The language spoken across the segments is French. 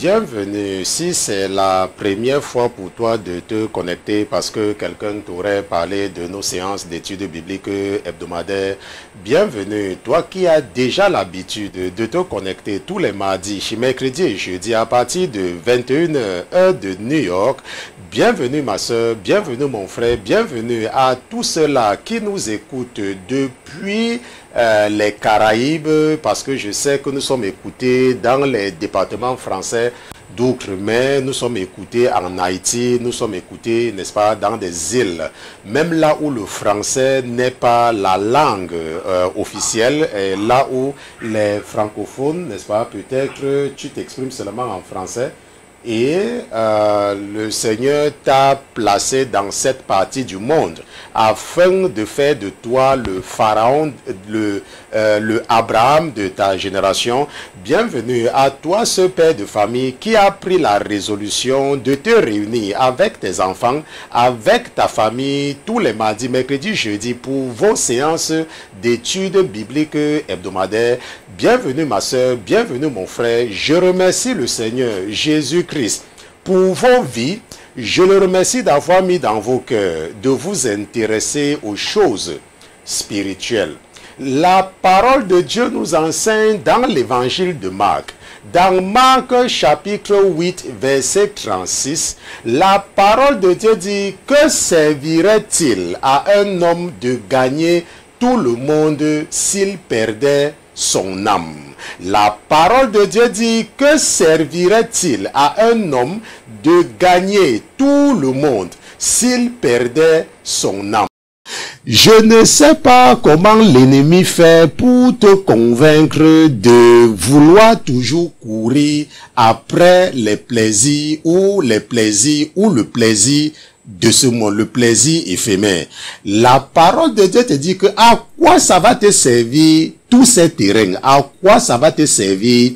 bienvenue. Si c'est la première fois pour toi de te connecter parce que quelqu'un t'aurait parlé de nos séances d'études bibliques hebdomadaires, bienvenue. Toi qui as déjà l'habitude de te connecter tous les mardis, mercredis et jeudi à partir de 21h heure de New York, bienvenue ma soeur, bienvenue mon frère, bienvenue à tous ceux-là qui nous écoutent depuis les Caraïbes, parce que je sais que nous sommes écoutés dans les départements français d'outre-mer, nous sommes écoutés en Haïti, nous sommes écoutés, n'est-ce pas, dans des îles, même là où le français n'est pas la langue officielle, et là où les francophones, n'est-ce pas, peut-être tu t'exprimes seulement en français, et le Seigneur t'a placé dans cette partie du monde afin de faire de toi le pharaon, le Abraham de ta génération. Bienvenue à toi ce père de famille qui a pris la résolution de te réunir avec tes enfants, avec ta famille tous les mardis, mercredis, jeudis pour vos séances d'études bibliques hebdomadaires. Bienvenue ma soeur, bienvenue mon frère. Je remercie le Seigneur Jésus-Christ pour vos vies. Je le remercie d'avoir mis dans vos cœurs de vous intéresser aux choses spirituelles. La parole de Dieu nous enseigne dans l'évangile de Marc. Dans Marc chapitre 8 verset 36, la parole de Dieu dit: que servirait-il à un homme de gagner tout le monde s'il perdait son âme? La parole de Dieu dit: que servirait-il à un homme de gagner tout le monde s'il perdait son âme? Je ne sais pas comment l'ennemi fait pour te convaincre de vouloir toujours courir après les plaisirs ou le plaisir de ce monde, le plaisir éphémère. La parole de Dieu te dit que à quoi ça va te servir tous ces terrains, à quoi ça va te servir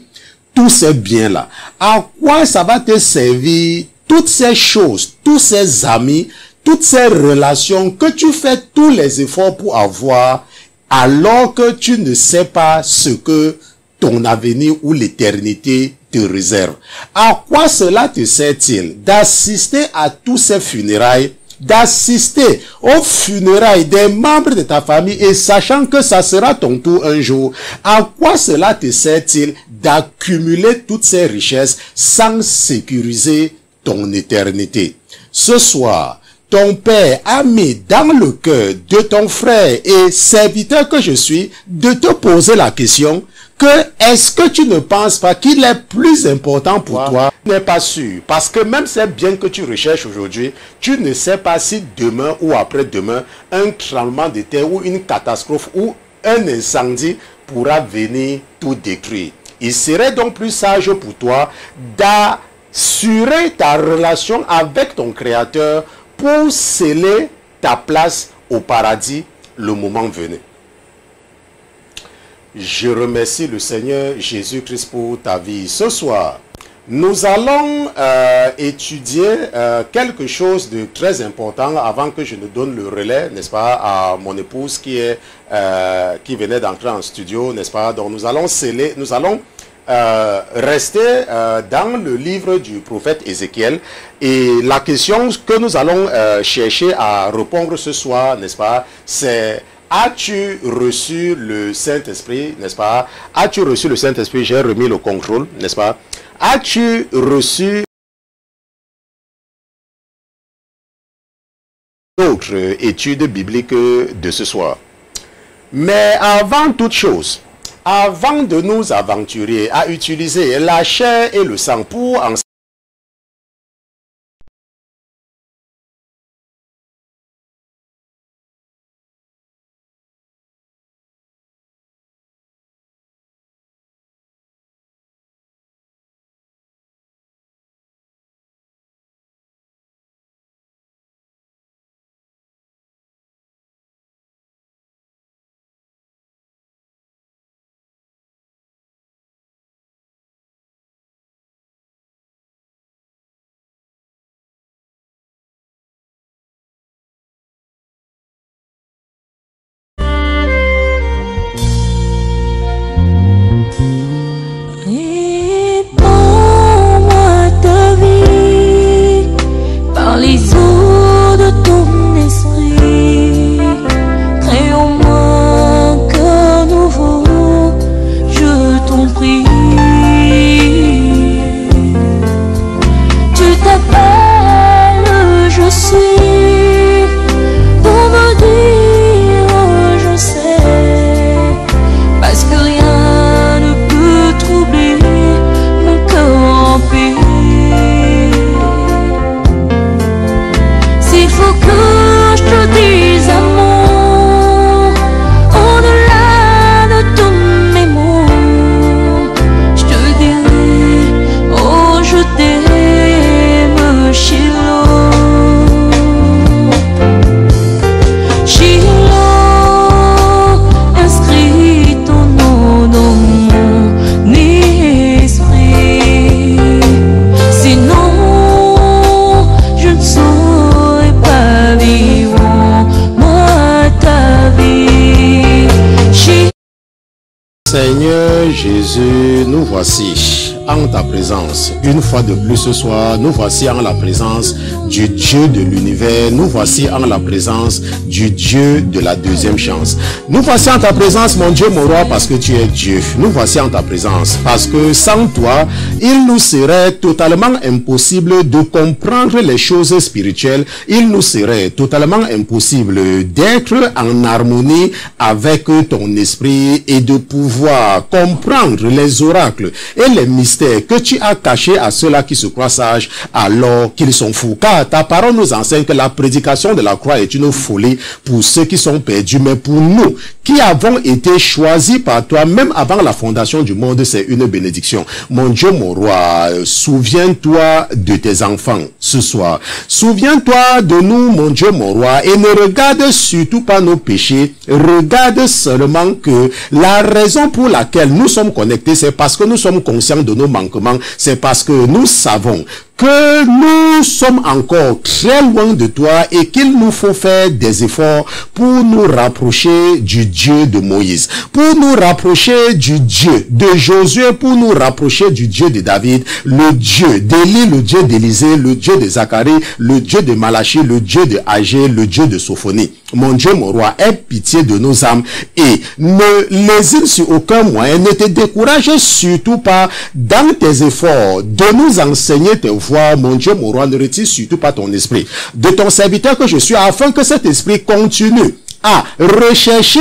tous ces biens-là, à quoi ça va te servir toutes ces choses, tous ces amis, toutes ces relations que tu fais tous les efforts pour avoir, alors que tu ne sais pas ce que ton avenir ou l'éternité te réserve. À quoi cela te sert-il d'assister à tous ces funérailles, d'assister aux funérailles des membres de ta famille et sachant que ça sera ton tour un jour? À quoi cela te sert-il d'accumuler toutes ces richesses sans sécuriser ton éternité? Ce soir, ton Père a mis dans le cœur de ton frère et serviteur que je suis de te poser la question que est-ce que tu ne penses pas qu'il est plus important pour toi? Tu n'es pas sûr, parce que même ces biens que tu recherches aujourd'hui, tu ne sais pas si demain ou après-demain, un tremblement de terre ou une catastrophe ou un incendie pourra venir tout détruire. Il serait donc plus sage pour toi d'assurer ta relation avec ton Créateur pour sceller ta place au paradis le moment venu. Je remercie le Seigneur Jésus-Christ pour ta vie. Ce soir, nous allons étudier quelque chose de très important avant que je ne donne le relais, n'est-ce pas, à mon épouse qui venait d'entrer en studio, n'est-ce pas. Donc nous allons rester dans le livre du prophète Ézéchiel, et la question que nous allons chercher à répondre ce soir, n'est-ce pas, c'est: as-tu reçu le Saint-Esprit, n'est-ce pas? As-tu reçu le Saint-Esprit? J'ai remis le contrôle, n'est-ce pas? As-tu reçu d'autres études bibliques de ce soir? Mais avant toute chose, avant de nous aventurer à utiliser la chair et le sang pour enseigner Seigneur Jésus, nous voici en ta présence. Une fois de plus ce soir, nous voici en la présence du Dieu de l'univers. Nous voici en la présence du Dieu de la deuxième chance. Nous voici en ta présence, mon Dieu, mon roi, parce que tu es Dieu. Nous voici en ta présence parce que sans toi, il nous serait totalement impossible de comprendre les choses spirituelles. Il nous serait totalement impossible d'être en harmonie avec ton esprit et de pouvoir comprendre les oracles et les mystères que tu as cachés à ceux-là qui se croient sages alors qu'ils sont fous. Car ta parole nous enseigne que la prédication de la croix est une folie pour ceux qui sont perdus, mais pour nous qui avons été choisis par toi même avant la fondation du monde, c'est une bénédiction. Mon Dieu, mon roi, souviens-toi de tes enfants ce soir. Souviens-toi de nous, mon Dieu, mon roi, et ne regarde surtout pas nos péchés. Regarde seulement que la raison pour laquelle nous sommes connectés, c'est parce que nous sommes conscients de nos manquements. C'est parce que nous savons que nous sommes encore très loin de toi et qu'il nous faut faire des efforts pour nous rapprocher du Dieu de Moïse, pour nous rapprocher du Dieu de Josué, pour nous rapprocher du Dieu de David, le Dieu d'Élie, le Dieu d'Élisée, le Dieu de Zacharie, le Dieu de Malachie, le Dieu de Agé, le Dieu de Sophonie. Mon Dieu, mon roi, aie pitié de nos âmes et ne lésine sur aucun moyen, ne te décourage surtout pas dans tes efforts de nous enseigner tes voies. Mon Dieu, mon roi, ne retire surtout pas ton esprit de ton serviteur que je suis, afin que cet esprit continue à rechercher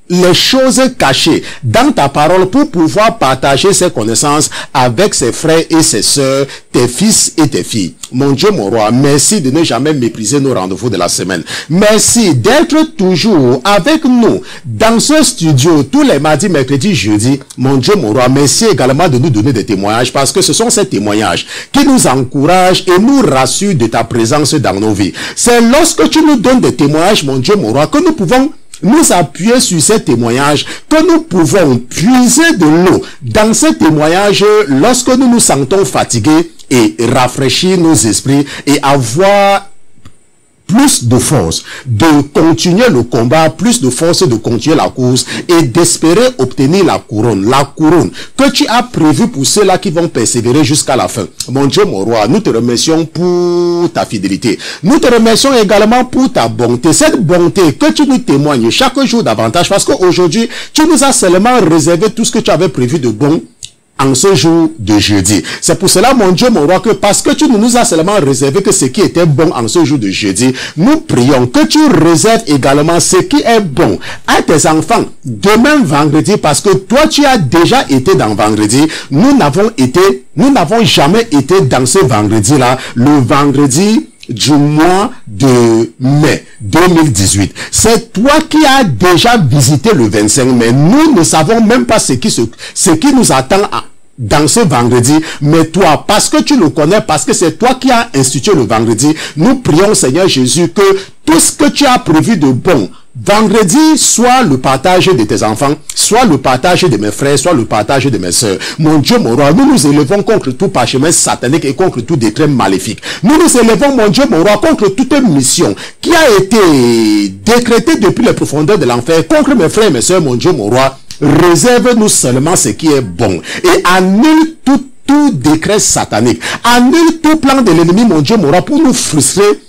les choses cachées dans ta parole pour pouvoir partager ses connaissances avec ses frères et ses sœurs, tes fils et tes filles. Mon Dieu, mon roi, merci de ne jamais mépriser nos rendez-vous de la semaine. Merci d'être toujours avec nous dans ce studio tous les mardis, mercredis, jeudis. Mon Dieu, mon roi, merci également de nous donner des témoignages parce que ce sont ces témoignages qui nous encouragent et nous rassurent de ta présence dans nos vies. C'est lorsque tu nous donnes des témoignages, mon Dieu, mon roi, que nous pouvons nous appuyer sur ces témoignages, que nous pouvons puiser de l'eau dans ces témoignages lorsque nous nous sentons fatigués et rafraîchir nos esprits et avoir plus de force de continuer le combat, plus de force de continuer la course et d'espérer obtenir la couronne que tu as prévue pour ceux-là qui vont persévérer jusqu'à la fin. Mon Dieu, mon roi, nous te remercions pour ta fidélité. Nous te remercions également pour ta bonté, cette bonté que tu nous témoignes chaque jour davantage, parce qu'aujourd'hui, tu nous as seulement réservé tout ce que tu avais prévu de bon en ce jour de jeudi. C'est pour cela, mon Dieu, mon roi, que parce que tu ne nous as seulement réservé que ce qui était bon en ce jour de jeudi, nous prions que tu réserves également ce qui est bon à tes enfants demain vendredi, parce que toi, tu as déjà été dans vendredi. Nous n'avons jamais été dans ce vendredi-là, le vendredi du mois de mai 2018. C'est toi qui as déjà visité le 25 mai. Nous ne savons même pas ce qui nous attend dans ce vendredi, mais toi, parce que tu le connais, parce que c'est toi qui as institué le vendredi, nous prions, Seigneur Jésus, que tout ce que tu as prévu de bon vendredi soit le partage de tes enfants, soit le partage de mes frères, soit le partage de mes sœurs. Mon Dieu, mon roi, nous nous élevons contre tout parchemin satanique et contre tout décret maléfique. Nous nous élevons, mon Dieu, mon roi, contre toute mission qui a été décrétée depuis les profondeurs de l'enfer contre mes frères et mes sœurs. Mon Dieu, mon roi, réserve-nous seulement ce qui est bon et annule tout décret satanique, annule tout plan de l'ennemi, mon Dieu, mon roi, pour nous frustrer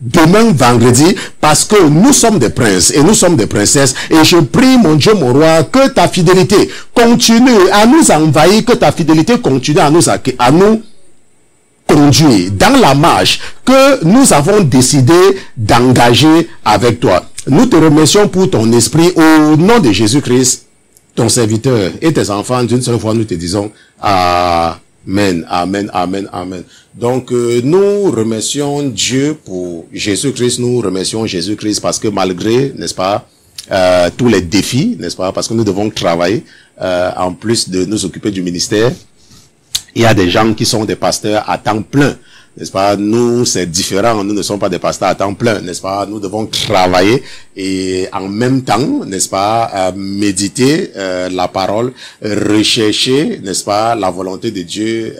demain vendredi, parce que nous sommes des princes et nous sommes des princesses. Et je prie, mon Dieu, mon roi, que ta fidélité continue à nous envahir, que ta fidélité continue à nous conduire dans la marche que nous avons décidé d'engager avec toi. Nous te remercions pour ton esprit au nom de Jésus-Christ, ton serviteur et tes enfants. D'une seule fois, nous te disons Amen, amen, amen, amen. Donc, nous remercions Dieu pour Jésus-Christ. Nous remercions Jésus-Christ parce que malgré, n'est-ce pas, tous les défis, n'est-ce pas, parce que nous devons travailler, en plus de nous occuper du ministère, il y a des gens qui sont des pasteurs à temps plein. N'est-ce pas? Nous, c'est différent. Nous ne sommes pas des pasteurs à temps plein. N'est-ce pas? Nous devons travailler et en même temps, n'est-ce pas, méditer la parole, rechercher, n'est-ce pas, la volonté de Dieu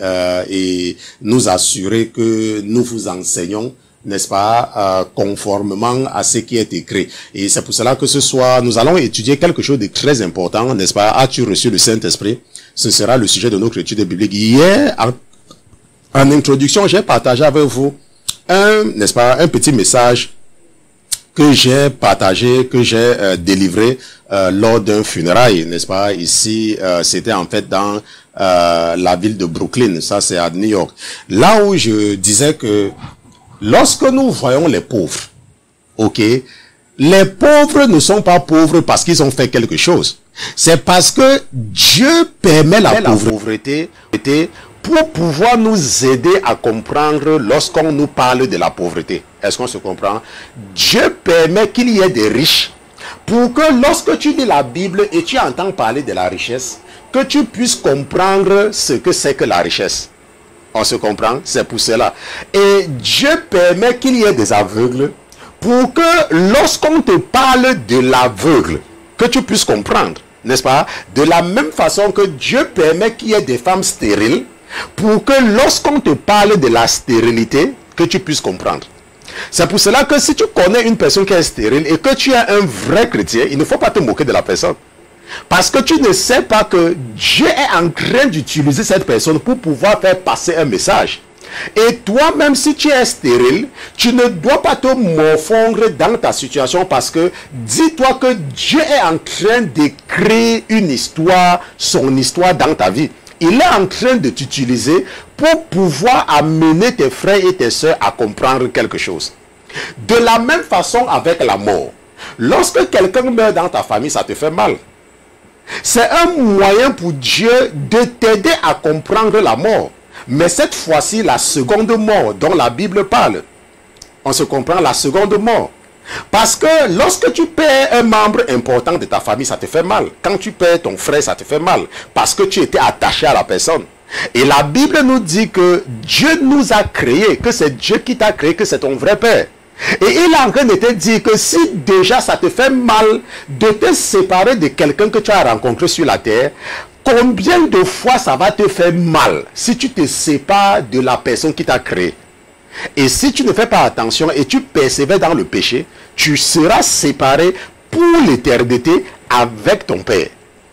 et nous assurer que nous vous enseignons n'est-ce pas, conformément à ce qui est écrit. Et c'est pour cela que ce soir, nous allons étudier quelque chose de très important, n'est-ce pas? As-tu reçu le Saint-Esprit? Ce sera le sujet de notre étude biblique. Hier, en introduction, j'ai partagé avec vous n'est-ce pas, un petit message que j'ai partagé, que j'ai délivré lors d'un funérail, n'est-ce pas? Ici, c'était en fait dans la ville de Brooklyn, ça c'est à New York. Là où je disais que lorsque nous voyons les pauvres, ok, les pauvres ne sont pas pauvres parce qu'ils ont fait quelque chose. C'est parce que Dieu permet la pauvreté pour pouvoir nous aider à comprendre lorsqu'on nous parle de la pauvreté. Est-ce qu'on se comprend? Dieu permet qu'il y ait des riches pour que lorsque tu lis la Bible et tu entends parler de la richesse, que tu puisses comprendre ce que c'est que la richesse. On se comprend? C'est pour cela. Et Dieu permet qu'il y ait des aveugles pour que lorsqu'on te parle de l'aveugle, que tu puisses comprendre, n'est-ce pas? De la même façon que Dieu permet qu'il y ait des femmes stériles, pour que lorsqu'on te parle de la stérilité, que tu puisses comprendre. C'est pour cela que si tu connais une personne qui est stérile et que tu es un vrai chrétien, il ne faut pas te moquer de la personne. Parce que tu ne sais pas que Dieu est en train d'utiliser cette personne pour pouvoir faire passer un message. Et toi, même si tu es stérile, tu ne dois pas te morfondre dans ta situation parce que dis-toi que Dieu est en train d'écrire une histoire, son histoire dans ta vie. Il est en train de t'utiliser pour pouvoir amener tes frères et tes sœurs à comprendre quelque chose. De la même façon avec la mort. Lorsque quelqu'un meurt dans ta famille, ça te fait mal. C'est un moyen pour Dieu de t'aider à comprendre la mort. Mais cette fois-ci, la seconde mort dont la Bible parle. On se comprend, la seconde mort. Parce que lorsque tu perds un membre important de ta famille, ça te fait mal. Quand tu perds ton frère, ça te fait mal. Parce que tu étais attaché à la personne. Et la Bible nous dit que Dieu nous a créés, que c'est Dieu qui t'a créé, que c'est ton vrai père. Et il est en train de te dire que si déjà ça te fait mal de te séparer de quelqu'un que tu as rencontré sur la terre, combien de fois ça va te faire mal si tu te sépares de la personne qui t'a créé? Et si tu ne fais pas attention et tu persévères dans le péché, tu seras séparé pour l'éternité avec ton Père,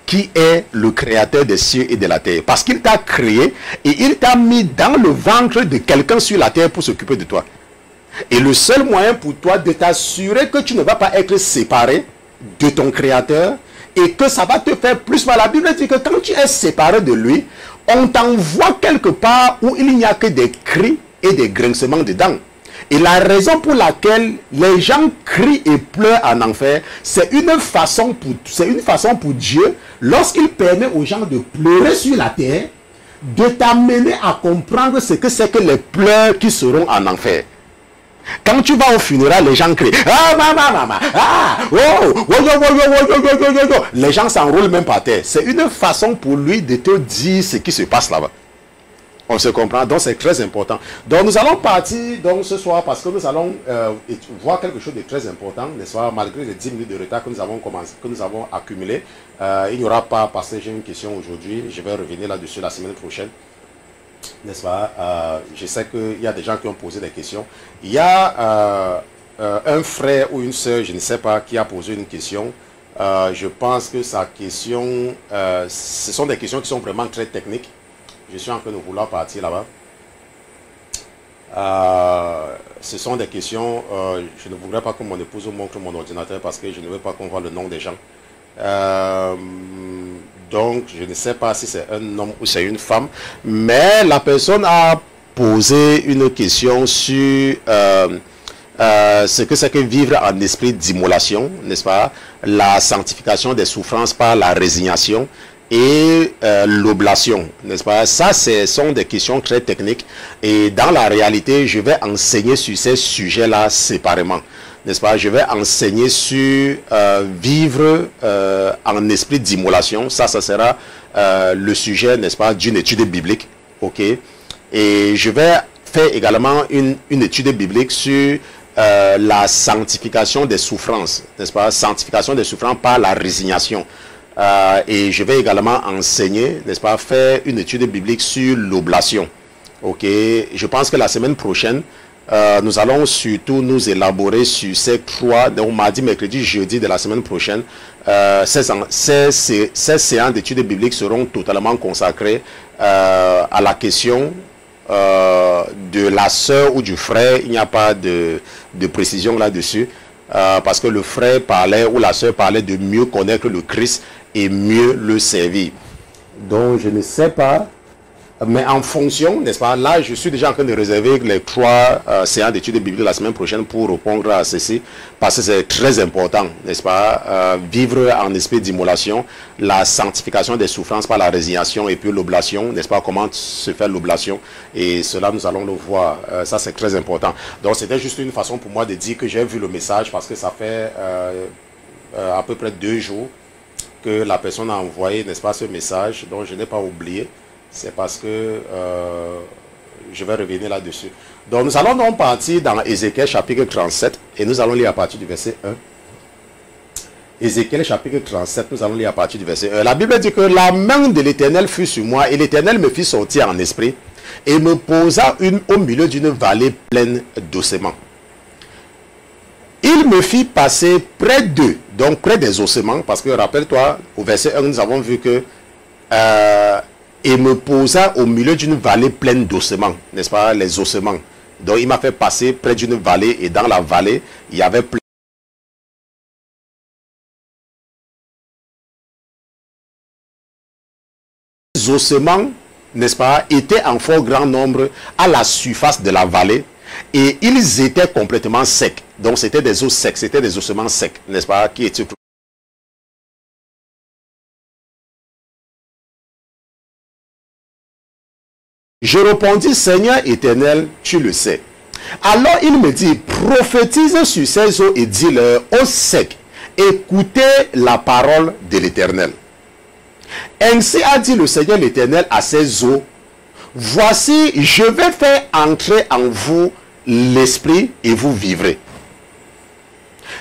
qui est le créateur des cieux et de la terre. Parce qu'il t'a créé et il t'a mis dans le ventre de quelqu'un sur la terre pour s'occuper de toi. Et le seul moyen pour toi de t'assurer que tu ne vas pas être séparé de ton créateur et que ça va te faire plus mal. La Bible dit que quand tu es séparé de lui, on t'envoie quelque part où il n'y a que des cris et des grincements dedans. Et la raison pour laquelle les gens crient et pleurent en enfer, c'est une façon pour Dieu, lorsqu'il permet aux gens de pleurer sur la terre, de t'amener à comprendre ce que c'est que les pleurs qui seront en enfer. Quand tu vas au funérail, les gens crient. Ah, maman, ah, oh, oh. Les gens s'enroulent même par terre. C'est une façon pour lui de te dire ce qui se passe là-bas. On se comprend, donc c'est très important. Donc nous allons partir donc, ce soir parce que nous allons voir quelque chose de très important, n'est-ce pas, malgré les 10 minutes de retard que nous avons commencé, que nous avons accumulé. Il n'y aura pas, parce que j'ai une question aujourd'hui, je vais revenir là-dessus la semaine prochaine. N'est-ce pas? Je sais qu'il y a des gens qui ont posé des questions. Il y a un frère ou une soeur, je ne sais pas, qui a posé une question. Je pense que sa question, ce sont des questions qui sont vraiment très techniques. Je suis en train de vouloir partir là-bas. Ce sont des questions, je ne voudrais pas que mon épouse montre mon ordinateur parce que je ne veux pas qu'on voit le nom des gens. Donc, je ne sais pas si c'est un homme ou c'est une femme, mais la personne a posé une question sur ce que c'est que vivre en esprit d'immolation, n'est-ce pas? La sanctification des souffrances par la résignation et l'oblation, n'est-ce pas? Ça, ce sont des questions très techniques et dans la réalité, je vais enseigner sur ces sujets-là séparément. N'est-ce pas? Je vais enseigner sur vivre en esprit d'immolation. Ça sera le sujet, n'est-ce pas, d'une étude biblique. Ok. Et je vais faire également une étude biblique sur la sanctification des souffrances. N'est-ce pas? Sanctification des souffrances par la résignation. Et je vais également enseigner, n'est-ce pas, faire une étude biblique sur l'oblation. Ok. Je pense que la semaine prochaine, nous allons surtout nous élaborer sur ces 3, donc mardi, mercredi, jeudi de la semaine prochaine. Ces séances d'études bibliques seront totalement consacrées à la question de la sœur ou du frère. Il n'y a pas de précision là-dessus, parce que le frère parlait ou la sœur parlait de mieux connaître le Christ et mieux le servir. Donc je ne sais pas, mais en fonction, n'est-ce pas, là je suis déjà en train de réserver les 3 séances d'études bibliques la semaine prochaine pour répondre à ceci, parce que c'est très important, n'est-ce pas, vivre en esprit d'immolation, la sanctification des souffrances par la résignation et puis l'oblation, n'est-ce pas, comment se fait l'oblation, et cela nous allons le voir, ça c'est très important. Donc c'était juste une façon pour moi de dire que j'ai vu le message, parce que ça fait à peu près 2 jours que la personne a envoyé, n'est-ce pas, ce message, donc je n'ai pas oublié. C'est parce que je vais revenir là-dessus. Donc nous allons donc partir dans Ézéchiel chapitre 37 et nous allons lire à partir du verset 1. Ézéchiel chapitre 37, nous allons lire à partir du verset 1. La Bible dit que la main de l'Éternel fut sur moi et l'Éternel me fit sortir en esprit et me posa au milieu d'une vallée pleine d'ossements. Il me fit passer près d'eux, donc près des ossements, parce que rappelle-toi, au verset 1, nous avons vu que et me posa au milieu d'une vallée pleine d'ossements, n'est-ce pas, les ossements. Donc il m'a fait passer près d'une vallée et dans la vallée, il y avait plein ossements, n'est-ce pas, étaient en fort grand nombre à la surface de la vallée et ils étaient complètement secs. Donc c'était des os secs, c'était des ossements secs, n'est-ce pas, qui étaient... Je répondis, Seigneur éternel, tu le sais. Alors il me dit, prophétise sur ces eaux et dis-leur, aux secs, écoutez la parole de l'Éternel. Ainsi a dit le Seigneur l'Éternel à ces eaux, voici, je vais faire entrer en vous l'esprit et vous vivrez.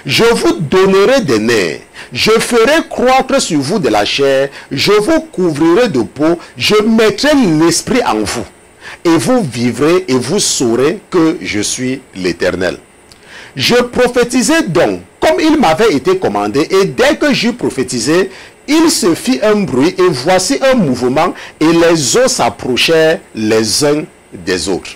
Je vous donnerai des nerfs, je ferai croître sur vous de la chair, je vous couvrirai de peau, je mettrai l'esprit en vous, et vous vivrez et vous saurez que je suis l'Éternel. Je prophétisai donc, comme il m'avait été commandé, et dès que j'eus prophétisé, il se fit un bruit, et voici un mouvement, et les eaux s'approchèrent les uns des autres.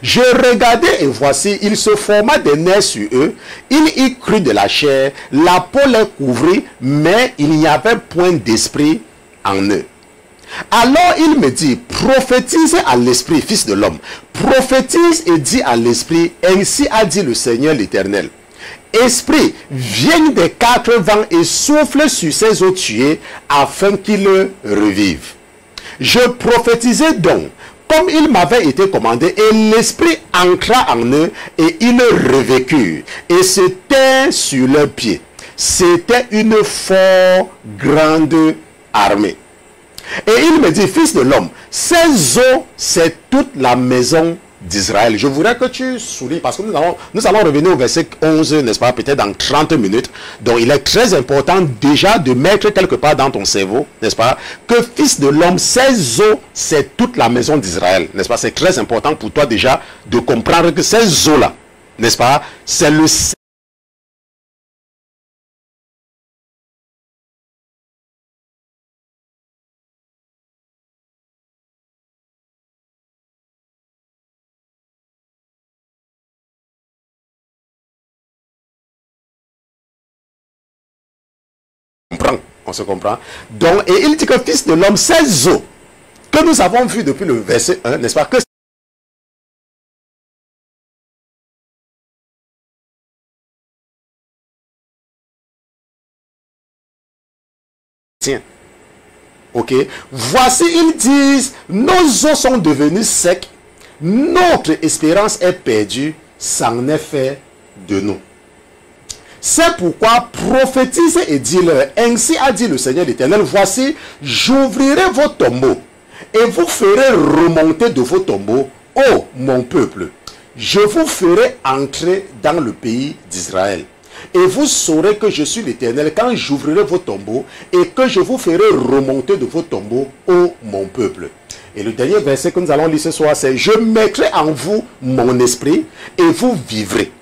Je regardai et voici, il se forma des nerfs sur eux, il y crut de la chair, la peau les couvrit, mais il n'y avait point d'esprit en eux. Alors il me dit, prophétise à l'esprit, fils de l'homme, prophétise et dis à l'esprit, ainsi a dit le Seigneur l'Éternel. Esprit, viens des 4 vents et souffle sur ces eaux tuées, afin qu'ils revivent. Je prophétisai donc, comme il m'avait été commandé, et l'esprit entra en eux, et ils revécurent, et se tinrent sur leurs pieds. C'était une fort grande armée. Et il me dit, fils de l'homme, ces eaux, c'est toute la maison d'Israël. Je voudrais que tu soulignes, parce que nous allons revenir au verset 11, n'est-ce pas, peut-être dans 30 minutes. Donc il est très important déjà de mettre quelque part dans ton cerveau, n'est-ce pas, que fils de l'homme, ces eaux, c'est toute la maison d'Israël, n'est-ce pas. C'est très important pour toi déjà de comprendre que ces eaux-là, n'est-ce pas, c'est le... On se comprend. Donc, et il dit que fils de l'homme, ces eaux que nous avons vues depuis le verset 1, n'est-ce pas, que tiens, ok, voici, ils disent, nos eaux sont devenues secs, notre espérance est perdue, c'en est fait de nous. C'est pourquoi prophétise et dis-leur, ainsi a dit le Seigneur l'Éternel, voici, j'ouvrirai vos tombeaux et vous ferai remonter de vos tombeaux, ô mon peuple. Je vous ferai entrer dans le pays d'Israël. Et vous saurez que je suis l'Éternel quand j'ouvrirai vos tombeaux et que je vous ferai remonter de vos tombeaux, ô mon peuple. Et le dernier verset que nous allons lire ce soir, c'est « Je mettrai en vous mon esprit et vous vivrez.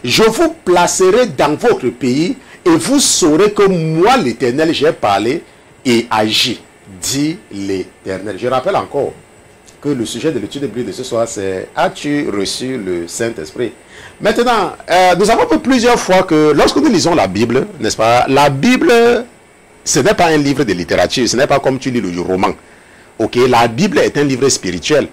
Je vous placerai dans votre pays et vous saurez que moi, l'Éternel, j'ai parlé et agi, dit l'Éternel. » Je rappelle encore que le sujet de l'étude biblique de ce soir, c'est « As-tu reçu le Saint-Esprit » Maintenant, nous avons vu plusieurs fois que lorsque nous lisons la Bible, n'est-ce pas, la Bible, ce n'est pas un livre de littérature, ce n'est pas comme tu lis le roman. Ok, la Bible est un livre spirituel.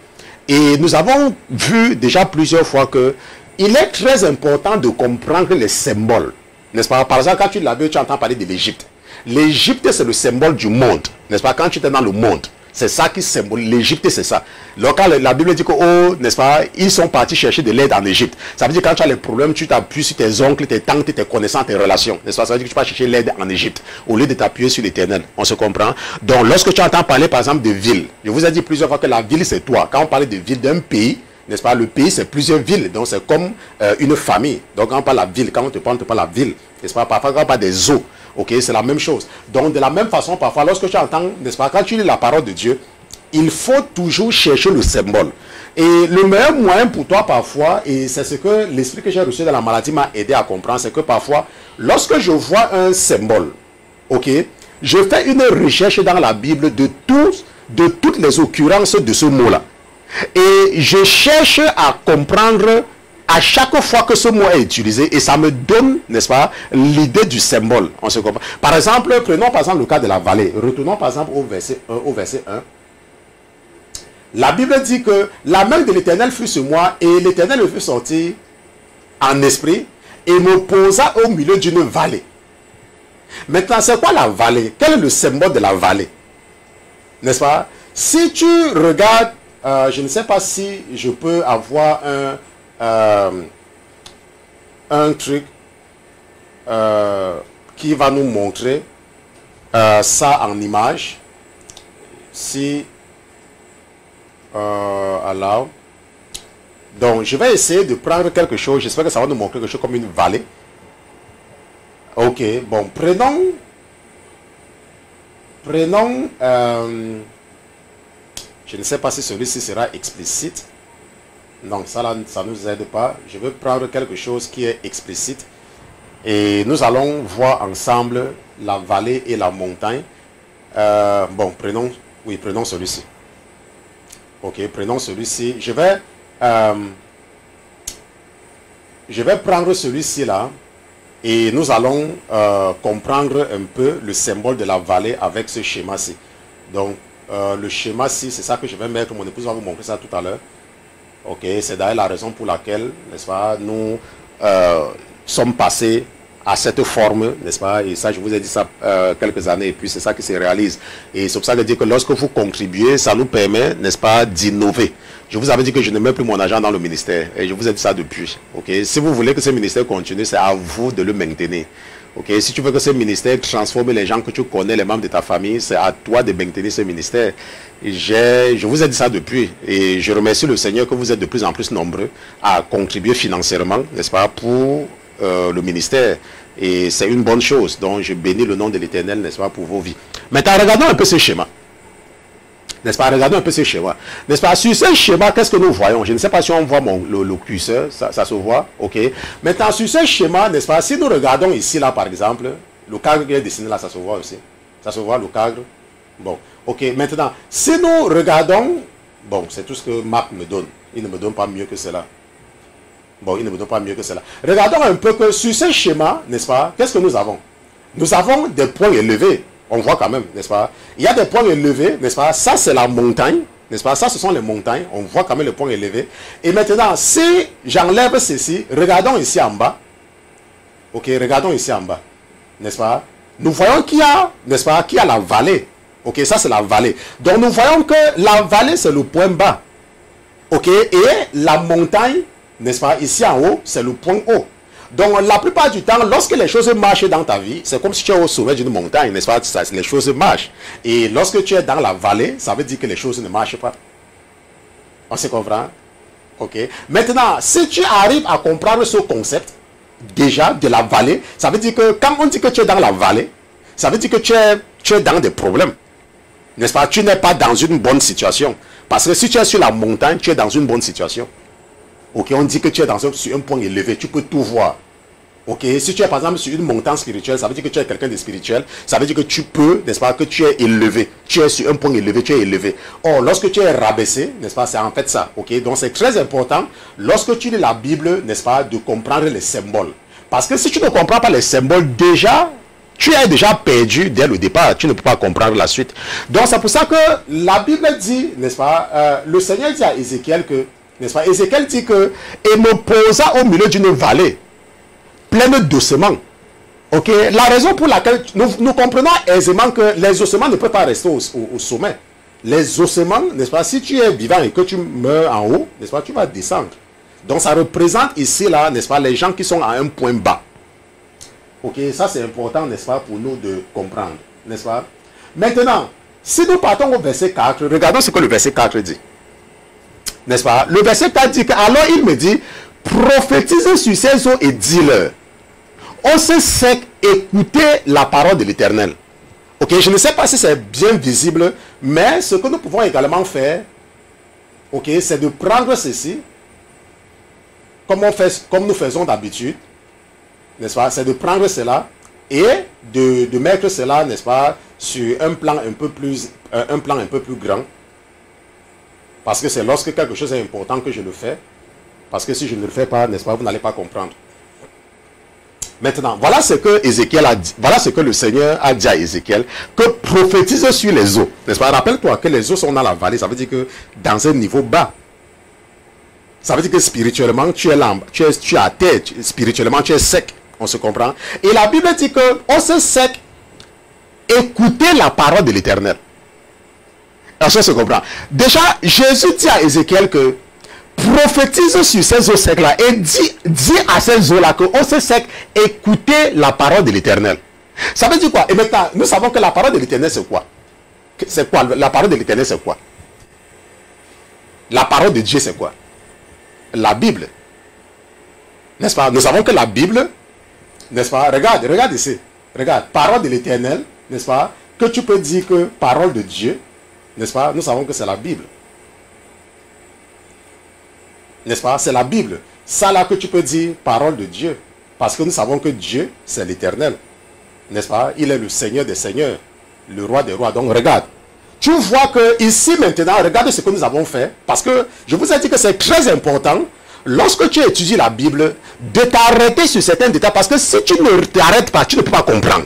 Et nous avons vu déjà plusieurs fois que il est très important de comprendre les symboles. N'est-ce pas? Par exemple, quand tu lis la Bible, tu entends parler de l'Égypte. L'Égypte, c'est le symbole du monde. N'est-ce pas? Quand tu es dans le monde, c'est ça qui symbolise. L'Égypte, c'est ça. Donc, quand la Bible dit que, oh, n'est-ce pas, ils sont partis chercher de l'aide en Égypte. Ça veut dire que quand tu as les problèmes, tu t'appuies sur tes oncles, tes tantes, tes connaissances, tes relations. N'est-ce pas? Ça veut dire que tu vas chercher l'aide en Égypte au lieu de t'appuyer sur l'Éternel. On se comprend? Donc, lorsque tu entends parler, par exemple, de ville, je vous ai dit plusieurs fois que la ville, c'est toi. Quand on parle de ville d'un pays, n'est-ce pas? Le pays, c'est plusieurs villes. Donc, c'est comme une famille. Donc, quand on parle de la ville, quand on te parle la ville, n'est-ce pas? Parfois, quand on parle des eaux, ok, c'est la même chose. Donc, de la même façon, parfois, lorsque tu entends, n'est-ce pas? Quand tu lis la parole de Dieu, il faut toujours chercher le symbole. Et le meilleur moyen pour toi parfois, et c'est ce que l'esprit que j'ai reçu dans la maladie m'a aidé à comprendre, c'est que parfois, lorsque je vois un symbole, ok, je fais une recherche dans la Bible de toutes les occurrences de ce mot-là. Et je cherche à comprendre à chaque fois que ce mot est utilisé, et ça me donne, n'est-ce pas, l'idée du symbole. On se comprend. Par exemple, prenons par exemple le cas de la vallée. Retournons par exemple au verset 1. La Bible dit que la main de l'Éternel fut sur moi et l'Éternel me fut sorti en esprit et me posa au milieu d'une vallée. Maintenant, c'est quoi la vallée? Quel est le symbole de la vallée? N'est-ce pas? Si tu regardes, je ne sais pas si je peux avoir un truc qui va nous montrer ça en image. Si alors, donc je vais essayer de prendre quelque chose. J'espère que ça va nous montrer quelque chose comme une vallée. Ok, bon, prenons je ne sais pas si celui-ci sera explicite. Donc ça là, ça ne nous aide pas. Je vais prendre quelque chose qui est explicite et nous allons voir ensemble la vallée et la montagne. Bon, prenons celui-ci. Ok, prenons celui-ci. Je vais prendre celui-ci là et nous allons comprendre un peu le symbole de la vallée avec ce schéma-ci. Donc, le schéma-ci, c'est ça que je vais mettre. Mon épouse va vous montrer ça tout à l'heure. Ok, c'est d'ailleurs la raison pour laquelle, n'est-ce pas, nous sommes passés à cette forme, n'est-ce pas, et ça, je vous ai dit ça quelques années, et puis c'est ça qui se réalise. Et c'est pour ça que je dis que lorsque vous contribuez, ça nous permet, n'est-ce pas, d'innover. Je vous avais dit que je ne mets plus mon argent dans le ministère, et je vous ai dit ça depuis. Ok, si vous voulez que ce ministère continue, c'est à vous de le maintenir. Ok, si tu veux que ce ministère transforme les gens que tu connais, les membres de ta famille, c'est à toi de maintenir ce ministère. Je vous ai dit ça depuis, et je remercie le Seigneur que vous êtes de plus en plus nombreux à contribuer financièrement, n'est-ce pas, pour le ministère. Et c'est une bonne chose. Donc je bénis le nom de l'Éternel, n'est-ce pas, pour vos vies. Maintenant, regardons un peu ce schéma. N'est-ce pas? Regardons un peu ce schéma. N'est-ce pas? Sur ce schéma, qu'est-ce que nous voyons? Je ne sais pas si on voit le curseur. Ça se voit. Ok. Maintenant, sur ce schéma, n'est-ce pas? Si nous regardons ici, là, par exemple, le cadre qui est dessiné là, ça se voit aussi. Ça se voit, le cadre. Bon. Ok. Maintenant, si nous regardons, bon, c'est tout ce que Marc me donne. Il ne me donne pas mieux que cela. Bon, il ne me donne pas mieux que cela. Regardons un peu que sur ce schéma, n'est-ce pas? Qu'est-ce que nous avons? Nous avons des points élevés. On voit quand même, n'est-ce pas? Il y a des points élevés, n'est-ce pas? Ça, c'est la montagne, n'est-ce pas? Ça, ce sont les montagnes. On voit quand même les points élevés. Et maintenant, si j'enlève ceci, regardons ici en bas. Ok, regardons ici en bas. N'est-ce pas? Nous voyons qu'il y a, n'est-ce pas? Qu'il y a la vallée. Ok, ça, c'est la vallée. Donc, nous voyons que la vallée, c'est le point bas. Ok, et la montagne, n'est-ce pas? Ici en haut, c'est le point haut. Donc, la plupart du temps, lorsque les choses marchent dans ta vie, c'est comme si tu es au sommet d'une montagne, n'est-ce pas? Les choses marchent. Et lorsque tu es dans la vallée, ça veut dire que les choses ne marchent pas. On se comprend? Ok. Maintenant, si tu arrives à comprendre ce concept, déjà, de la vallée, ça veut dire que quand on dit que tu es dans la vallée, ça veut dire que tu es dans des problèmes. N'est-ce pas? Tu n'es pas dans une bonne situation. Parce que si tu es sur la montagne, tu es dans une bonne situation. Ok, on dit que tu es sur un point élevé, tu peux tout voir. Ok, si tu es par exemple sur une montagne spirituelle, ça veut dire que tu es quelqu'un de spirituel, ça veut dire que tu peux, n'est-ce pas, que tu es élevé, tu es sur un point élevé, tu es élevé. Or, lorsque tu es rabaissé, n'est-ce pas, c'est en fait ça, ok, donc c'est très important, lorsque tu lis la Bible, n'est-ce pas, de comprendre les symboles. Parce que si tu ne comprends pas les symboles, déjà, tu es déjà perdu dès le départ, tu ne peux pas comprendre la suite. Donc c'est pour ça que la Bible dit, n'est-ce pas, le Seigneur dit à Ézéchiel que, n'est-ce pas, Ézéchiel dit que, et me posa au milieu d'une vallée, pleine d'ossements. Ok, la raison pour laquelle nous comprenons aisément que les ossements ne peuvent pas rester au sommet. Les ossements, n'est-ce pas, si tu es vivant et que tu meurs en haut, n'est-ce pas, tu vas descendre. Donc ça représente ici, là, n'est-ce pas, les gens qui sont à un point bas. Ok, ça c'est important, n'est-ce pas, pour nous de comprendre, n'est-ce pas. Maintenant, si nous partons au verset 4, regardons ce que le verset 4 dit. N'est-ce pas, le verset 4 dit que, alors il me dit, prophétisez sur ces eaux et dis-leur, os secs, écoutez la parole de l'Éternel. Ok, je ne sais pas si c'est bien visible, mais ce que nous pouvons également faire, ok, c'est de prendre ceci, comme nous faisons d'habitude, n'est-ce pas, c'est de prendre cela et de mettre cela, n'est-ce pas, sur un plan un peu plus grand. Parce que c'est lorsque quelque chose est important que je le fais. Parce que si je ne le fais pas, n'est-ce pas, vous n'allez pas comprendre. Maintenant, voilà ce que Ézéchiel a dit, voilà ce que le Seigneur a dit à Ézéchiel, que prophétise sur les eaux. N'est-ce pas? Rappelle-toi que les eaux sont dans la vallée, ça veut dire que dans un niveau bas. Ça veut dire que spirituellement, tu es là, tu es à terre, spirituellement, tu es sec. On se comprend? Et la Bible dit que on se sec, écoutez la parole de l'Éternel. Alors, ça se comprend. Déjà, Jésus dit à Ézéchiel que prophétise sur ces eaux secs là et dis à ces eaux là que on se sec, écoutez la parole de l'Éternel. Ça veut dire quoi? Et maintenant, nous savons que la parole de l'Éternel c'est quoi? C'est quoi? La parole de l'Éternel c'est quoi? La parole de Dieu c'est quoi? La Bible. N'est-ce pas? Nous savons que la Bible, n'est-ce pas? Regarde ici. Regarde, parole de l'Éternel, n'est-ce pas? Que tu peux dire que parole de Dieu, n'est-ce pas? Nous savons que c'est la Bible. N'est-ce pas? C'est la Bible. Ça là que tu peux dire parole de Dieu. Parce que nous savons que Dieu, c'est l'Éternel. N'est-ce pas? Il est le Seigneur des Seigneurs. Le Roi des Rois. Donc regarde. Tu vois que ici maintenant, regarde ce que nous avons fait. Parce que je vous ai dit que c'est très important, lorsque tu étudies la Bible, de t'arrêter sur certains détails. Parce que si tu ne t'arrêtes pas, tu ne peux pas comprendre.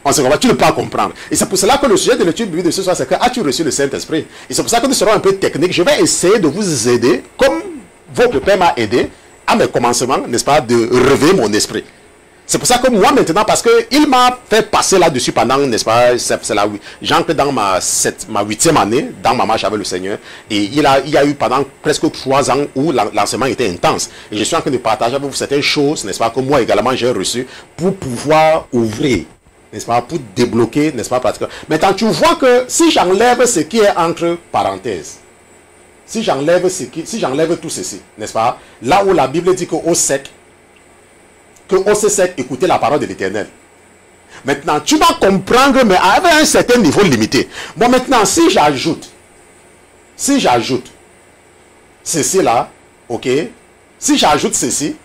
On se comprend, tu ne peux pas comprendre. Et c'est pour cela que le sujet de l'étude biblique de ce soir, c'est que as-tu reçu le Saint-Esprit? Et c'est pour ça que nous serons un peu techniques. Je vais essayer de vous aider, comme votre Père m'a aidé à mes commencements, n'est-ce pas, de réveiller mon esprit. C'est pour ça que moi maintenant, parce qu'il m'a fait passer là-dessus pendant, n'est-ce pas, j'entre dans ma 8e année, dans ma marche avec le Seigneur, et il y a eu pendant presque 3 ans où l'enseignement était intense. Et je suis en train de partager avec vous certaines choses, n'est-ce pas, que moi également j'ai reçues pour pouvoir ouvrir, n'est-ce pas, pour débloquer, n'est-ce pas, pratiquement. Maintenant, tu vois que si j'enlève ce qui est entre parenthèses, si j'enlève tout ceci, n'est-ce pas, là où la Bible dit qu'au sec, écoutez la parole de l'Éternel. Maintenant, tu vas comprendre, mais avec un certain niveau limité. Bon, maintenant, si j'ajoute ceci là, ok, si j'ajoute ceci,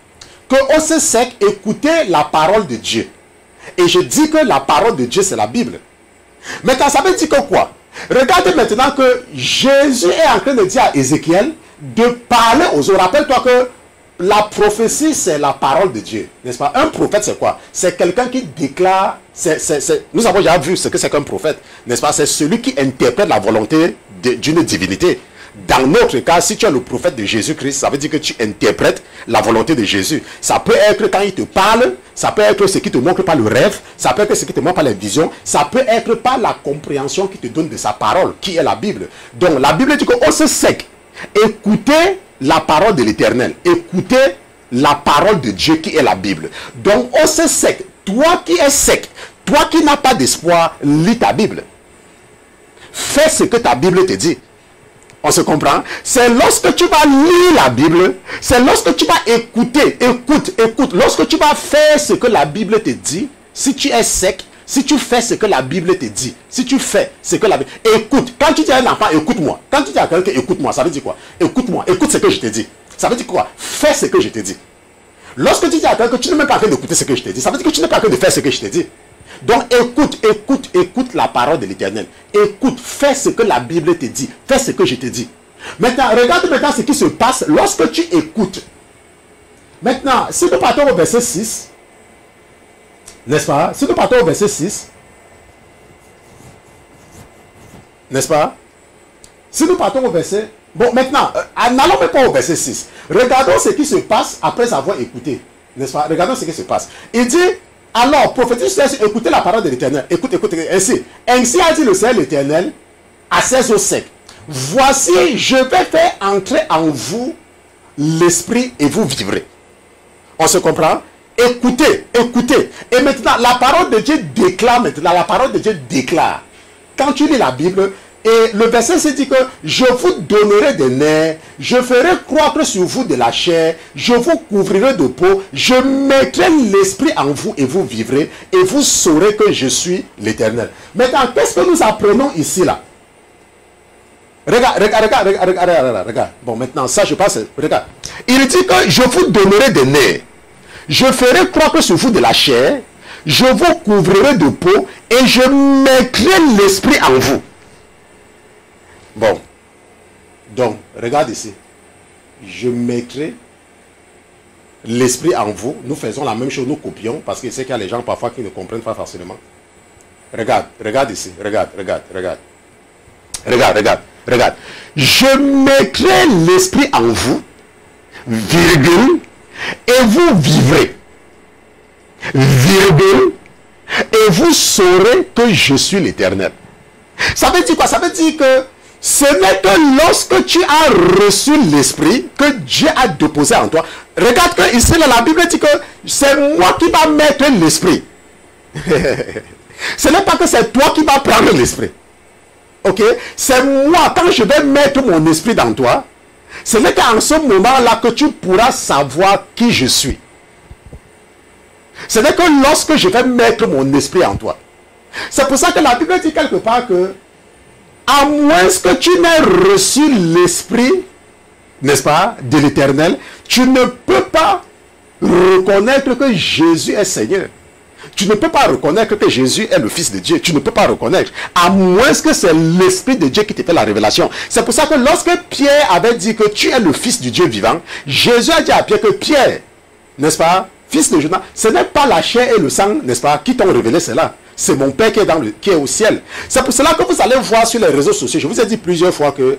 que au sec, écoutez la parole de Dieu. Et je dis que la parole de Dieu, c'est la Bible. Maintenant, ça veut dire que quoi? Regardez maintenant que Jésus est en train de dire à Ézéchiel de parler aux autres. Rappelle-toi que la prophétie, c'est la parole de Dieu. N'est-ce pas? Un prophète, c'est quoi? C'est quelqu'un qui déclare... Nous avons déjà vu ce que c'est qu'un prophète. N'est-ce pas? C'est celui qui interprète la volonté d'une divinité. Dans notre cas, si tu es le prophète de Jésus-Christ, ça veut dire que tu interprètes la volonté de Jésus. Ça peut être quand il te parle, ça peut être ce qui te montre par le rêve, ça peut être ce qui te montre par les visions, ça peut être par la compréhension qu'il te donne de sa parole, qui est la Bible. Donc la Bible dit qu'on se sec. Écoutez la parole de l'Éternel. Écoutez la parole de Dieu qui est la Bible. Donc on se sec. Toi qui es sec, toi qui n'as pas d'espoir, lis ta Bible. Fais ce que ta Bible te dit. On se comprend? C'est lorsque tu vas lire la Bible, c'est lorsque tu vas écouter, écoute, lorsque tu vas faire ce que la Bible te dit, si tu es sec, si tu fais ce que la Bible te dit, si tu fais ce que la Bible... Écoute, quand tu dis à un enfant, écoute-moi. Quand tu dis à quelqu'un, écoute-moi, ça veut dire quoi? Écoute-moi, écoute ce que je te dis. Ça veut dire quoi? Fais ce que je te dis. Lorsque tu dis à quelqu'un que tu n'es même pas en train d'écouter ce que je te dis, ça veut dire que tu n'es pas en train de faire ce que je te dis. Donc écoute la parole de l'Éternel. Écoute, fais ce que la Bible te dit. Fais ce que je te dis. Maintenant, regarde maintenant ce qui se passe lorsque tu écoutes. Maintenant, si nous partons au verset 6, n'est-ce pas? Si nous partons au verset 6, n'est-ce pas? Si nous partons au verset... Bon, maintenant, n'allons même pas au verset 6. Regardons ce qui se passe après avoir écouté. N'est-ce pas? Regardons ce qui se passe. Il dit, alors, prophétise, écoutez la parole de l'Éternel. Écoutez, ainsi a dit le Seigneur l'Éternel à ses eaux secs. Voici, je vais faire entrer en vous l'esprit et vous vivrez. On se comprend? Écoutez. Et maintenant, la parole de Dieu déclare maintenant. La parole de Dieu déclare. Quand tu lis la Bible, et le verset se dit que je vous donnerai des nerfs, je ferai croître sur vous de la chair, je vous couvrirai de peau, je mettrai l'esprit en vous et vous vivrez, et vous saurez que je suis l'Éternel. Maintenant, qu'est-ce que nous apprenons ici là? Regarde. Bon, maintenant, ça je passe. Regarde. Il dit que je vous donnerai des nerfs. Je ferai croître sur vous de la chair. Je vous couvrirai de peau. Et je mettrai l'esprit en vous. Bon. Donc, regarde ici. Je mettrai l'esprit en vous. Nous faisons la même chose, nous copions. Parce que c'est qu'il y a les gens parfois qui ne comprennent pas facilement. Regarde ici. Regarde. Je mettrai l'esprit en vous, virgule, et vous vivrez, virgule, et vous saurez que je suis l'Éternel. Ça veut dire quoi? Ça veut dire que ce n'est que lorsque tu as reçu l'esprit que Dieu a déposé en toi. Regarde que ici la Bible dit que c'est moi qui va mettre l'esprit. Ce n'est pas que c'est toi qui vas prendre l'esprit. Ok, c'est moi, quand je vais mettre mon esprit dans toi, ce n'est qu'en ce moment-là que tu pourras savoir qui je suis. Ce n'est que lorsque je vais mettre mon esprit en toi. C'est pour ça que la Bible dit quelque part que, à moins que tu n'aies reçu l'esprit, n'est-ce pas, de l'Éternel, tu ne peux pas reconnaître que Jésus est Seigneur. Tu ne peux pas reconnaître que Jésus est le Fils de Dieu. Tu ne peux pas reconnaître. À moins que c'est l'Esprit de Dieu qui te fait la révélation. C'est pour ça que lorsque Pierre avait dit que tu es le Fils du Dieu vivant, Jésus a dit à Pierre que Pierre, n'est-ce pas, fils de Jonas, ce n'est pas la chair et le sang, n'est-ce pas, qui t'ont révélé cela. C'est mon Père qui est au ciel. C'est pour cela que vous allez voir sur les réseaux sociaux, je vous ai dit plusieurs fois que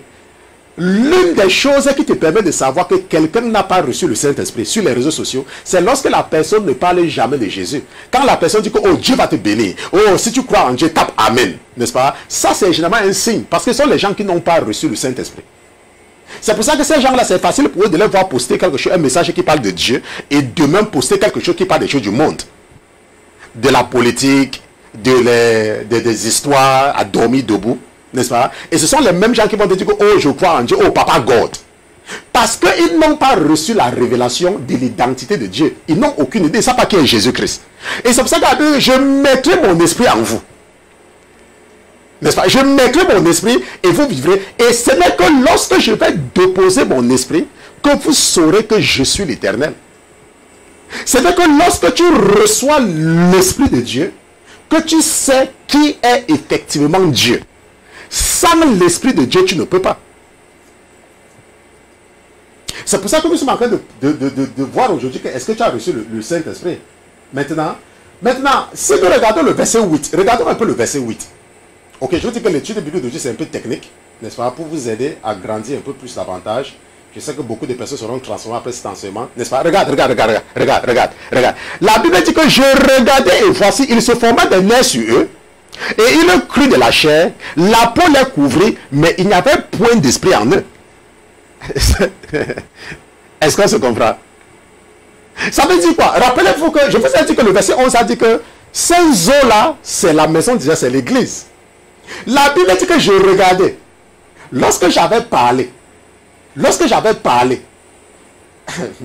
l'une des choses qui te permet de savoir que quelqu'un n'a pas reçu le Saint-Esprit sur les réseaux sociaux, c'est lorsque la personne ne parle jamais de Jésus. Quand la personne dit que oh, Dieu va te bénir, oh, si tu crois en Dieu, tape Amen, n'est-ce pas? Ça, c'est généralement un signe, parce que ce sont les gens qui n'ont pas reçu le Saint-Esprit. C'est pour ça que ces gens-là, c'est facile pour eux de les voir poster quelque chose, un message qui parle de Dieu, et de même poster quelque chose qui parle des choses du monde. De la politique, des histoires à dormir debout. N'est-ce pas? Et ce sont les mêmes gens qui vont te dire que, oh, je crois en Dieu, oh, Papa God. Parce qu'ils n'ont pas reçu la révélation de l'identité de Dieu. Ils n'ont aucune idée, ils ne savent pas qui est Jésus-Christ. Et c'est pour ça que je mettrai mon esprit en vous. N'est-ce pas? Je mettrai mon esprit et vous vivrez. Et ce n'est que lorsque je vais déposer mon esprit que vous saurez que je suis l'Éternel. Ce n'est que lorsque tu reçois l'Esprit de Dieu que tu sais qui est effectivement Dieu. Sans l'Esprit de Dieu, tu ne peux pas. C'est pour ça que nous sommes en train de voir aujourd'hui que est-ce que tu as reçu le Saint-Esprit. Maintenant, si nous regardons le verset 8, regardons un peu le verset 8. Ok, je vous dis que l'étude de Bible d'aujourd'hui c'est un peu technique, n'est-ce pas, pour vous aider à grandir un peu plus davantage. Je sais que beaucoup de personnes seront transformées après cet enseignement, n'est-ce pas? Regarde. La Bible dit que je regardais et voici, il se forma des nerfs sur eux. Et il crut de la chair, la peau les couvrit, mais il n'y avait point d'esprit en eux. Est-ce qu'on se comprend? Ça veut dire quoi? Rappelez-vous que je vous ai dit que le verset 11 a dit que ces eaux-là, c'est la maison de Dieu, c'est l'église. La Bible dit que je regardais. Lorsque j'avais parlé,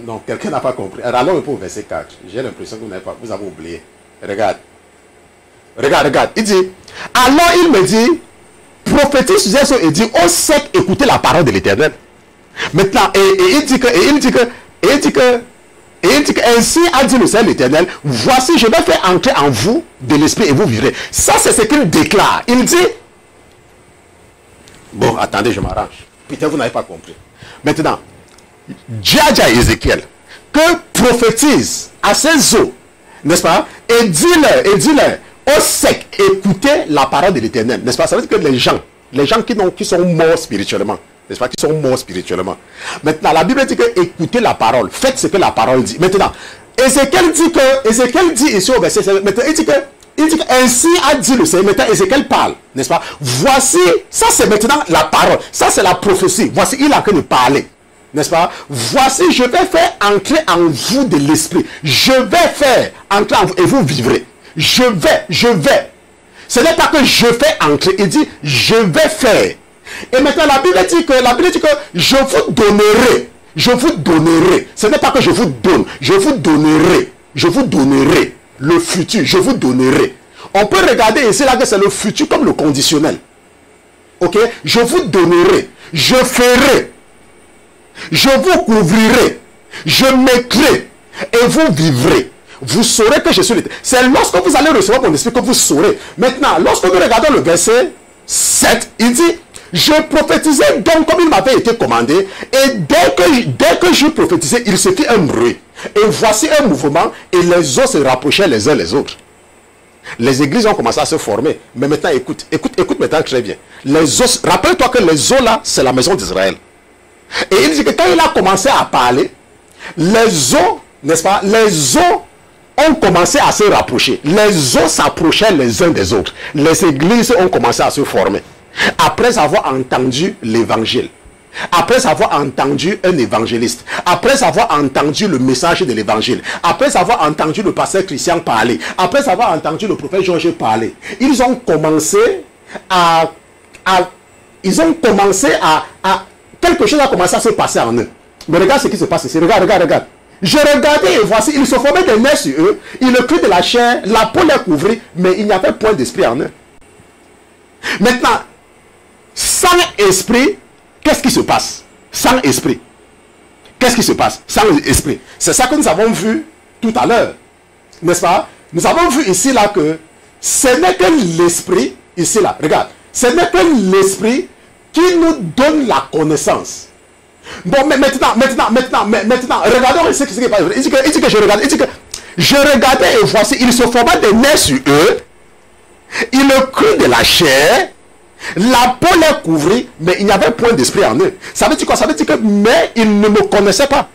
non, quelqu'un n'a pas compris. Alors, allons un peu au verset 4. J'ai l'impression que vous avez oublié. Regarde. Regarde, regarde. Il dit, alors il me dit, prophétise sur ça et dit, au sec, écoutez la parole de l'Éternel. Maintenant, et il dit que, ainsi a dit le Seigneur l'Éternel, voici, je vais faire entrer en vous de l'esprit et vous vivrez. Ça, c'est ce qu'il déclare. Il dit, bon, attendez, je m'arrange. Putain, vous n'avez pas compris. Maintenant, Dieu a dit à Ézéchiel que prophétise à ses eaux, n'est-ce pas? Et dis-leur, au sec, écoutez la parole de l'Éternel, n'est-ce pas? Ça veut dire que les gens qui sont morts spirituellement, n'est-ce pas? Qui sont morts spirituellement. Maintenant, la Bible dit que écoutez la parole, faites ce que la parole dit. Maintenant, Ézéchiel dit ici au verset 7, maintenant, il dit que ainsi a dit le Seigneur. Maintenant, Ézéchiel parle, n'est-ce pas? Voici, ça c'est maintenant la parole, ça c'est la prophétie. Voici, il a que de parler, n'est-ce pas? Voici, je vais faire entrer en vous de l'esprit. Je vais faire entrer en vous et vous vivrez. Je vais. Ce n'est pas que je fais entrer, il dit je vais faire. Et maintenant la Bible dit que je vous donnerai. Ce n'est pas que je vous donne, je vous donnerai le futur, je vous donnerai. On peut regarder ici là que c'est le futur comme le conditionnel. Ok? Je vous donnerai, je ferai, je vous couvrirai, je mettrai et vous vivrez. Vous saurez que je suis l'Éternel. C'est lorsque vous allez recevoir mon esprit que vous saurez. Maintenant, lorsque nous regardons le verset 7, il dit, je prophétisais donc comme il m'avait été commandé, et dès que je prophétisais, il se fit un bruit. Et voici un mouvement, et les eaux se rapprochaient les uns les autres. Les églises ont commencé à se former. Mais maintenant, écoute maintenant très bien. Les eaux, rappelle-toi que les eaux là, c'est la maison d'Israël. Et il dit que quand il a commencé à parler, les eaux, n'est-ce pas, les eaux ont commencé à se rapprocher. Les eaux s'approchaient les uns des autres. Les églises ont commencé à se former. Après avoir entendu l'évangile. Après avoir entendu un évangéliste. Après avoir entendu le message de l'évangile. Après avoir entendu le pasteur Christian parler. Après avoir entendu le prophète Georges parler. Ils ont commencé à quelque chose a commencé à se passer en eux. Mais regarde ce qui se passe ici. Regarde. Je regardais et voici, ils se formaient des nerfs sur eux, ils le crurent de la chair, la peau les couvrit, mais il n'y avait point d'esprit en eux. Maintenant, sans esprit, qu'est-ce qui se passe? Sans esprit. Qu'est-ce qui se passe? Sans esprit. C'est ça que nous avons vu tout à l'heure. N'est-ce pas? Nous avons vu ici là que ce n'est que l'esprit, ici là, regarde, ce n'est que l'esprit qui nous donne la connaissance. Bon, mais maintenant, regardons ce qui se passe. Il dit que je regardais et voici, il se forma des nerfs sur eux, il le crut de la chair, la peau les couvrit, mais il n'y avait point d'esprit en eux. Ça veut dire quoi? Ça veut dire que, mais ils ne me connaissaient pas.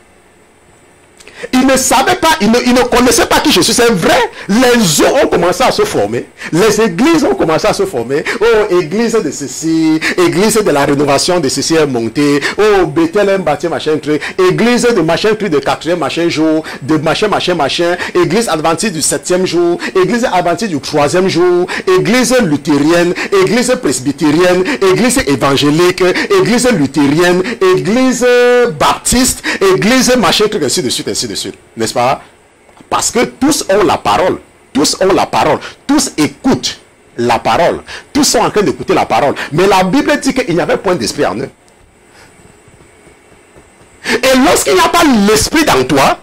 Ils ne savaient pas, ils ne connaissaient pas qui je suis. C'est vrai, les eaux ont commencé à se former. Les églises ont commencé à se former. Oh, église de ceci, église de la rénovation de ceci est montée. Oh, Bethlehem bâti machin truc. Église de machin truc de 4e machin jour. De machin. Église adventiste du 7e jour. Église adventiste du 3e jour. Église luthérienne. Église presbytérienne. Église évangélique. Église luthérienne. Église baptiste. Église machin truc, ainsi de suite, n'est-ce pas? Parce que tous ont la parole. Tous écoutent la parole. Tous sont en train d'écouter la parole. Mais la Bible dit qu'il n'y avait point d'esprit en eux. Et lorsqu'il n'y a pas l'esprit dans toi,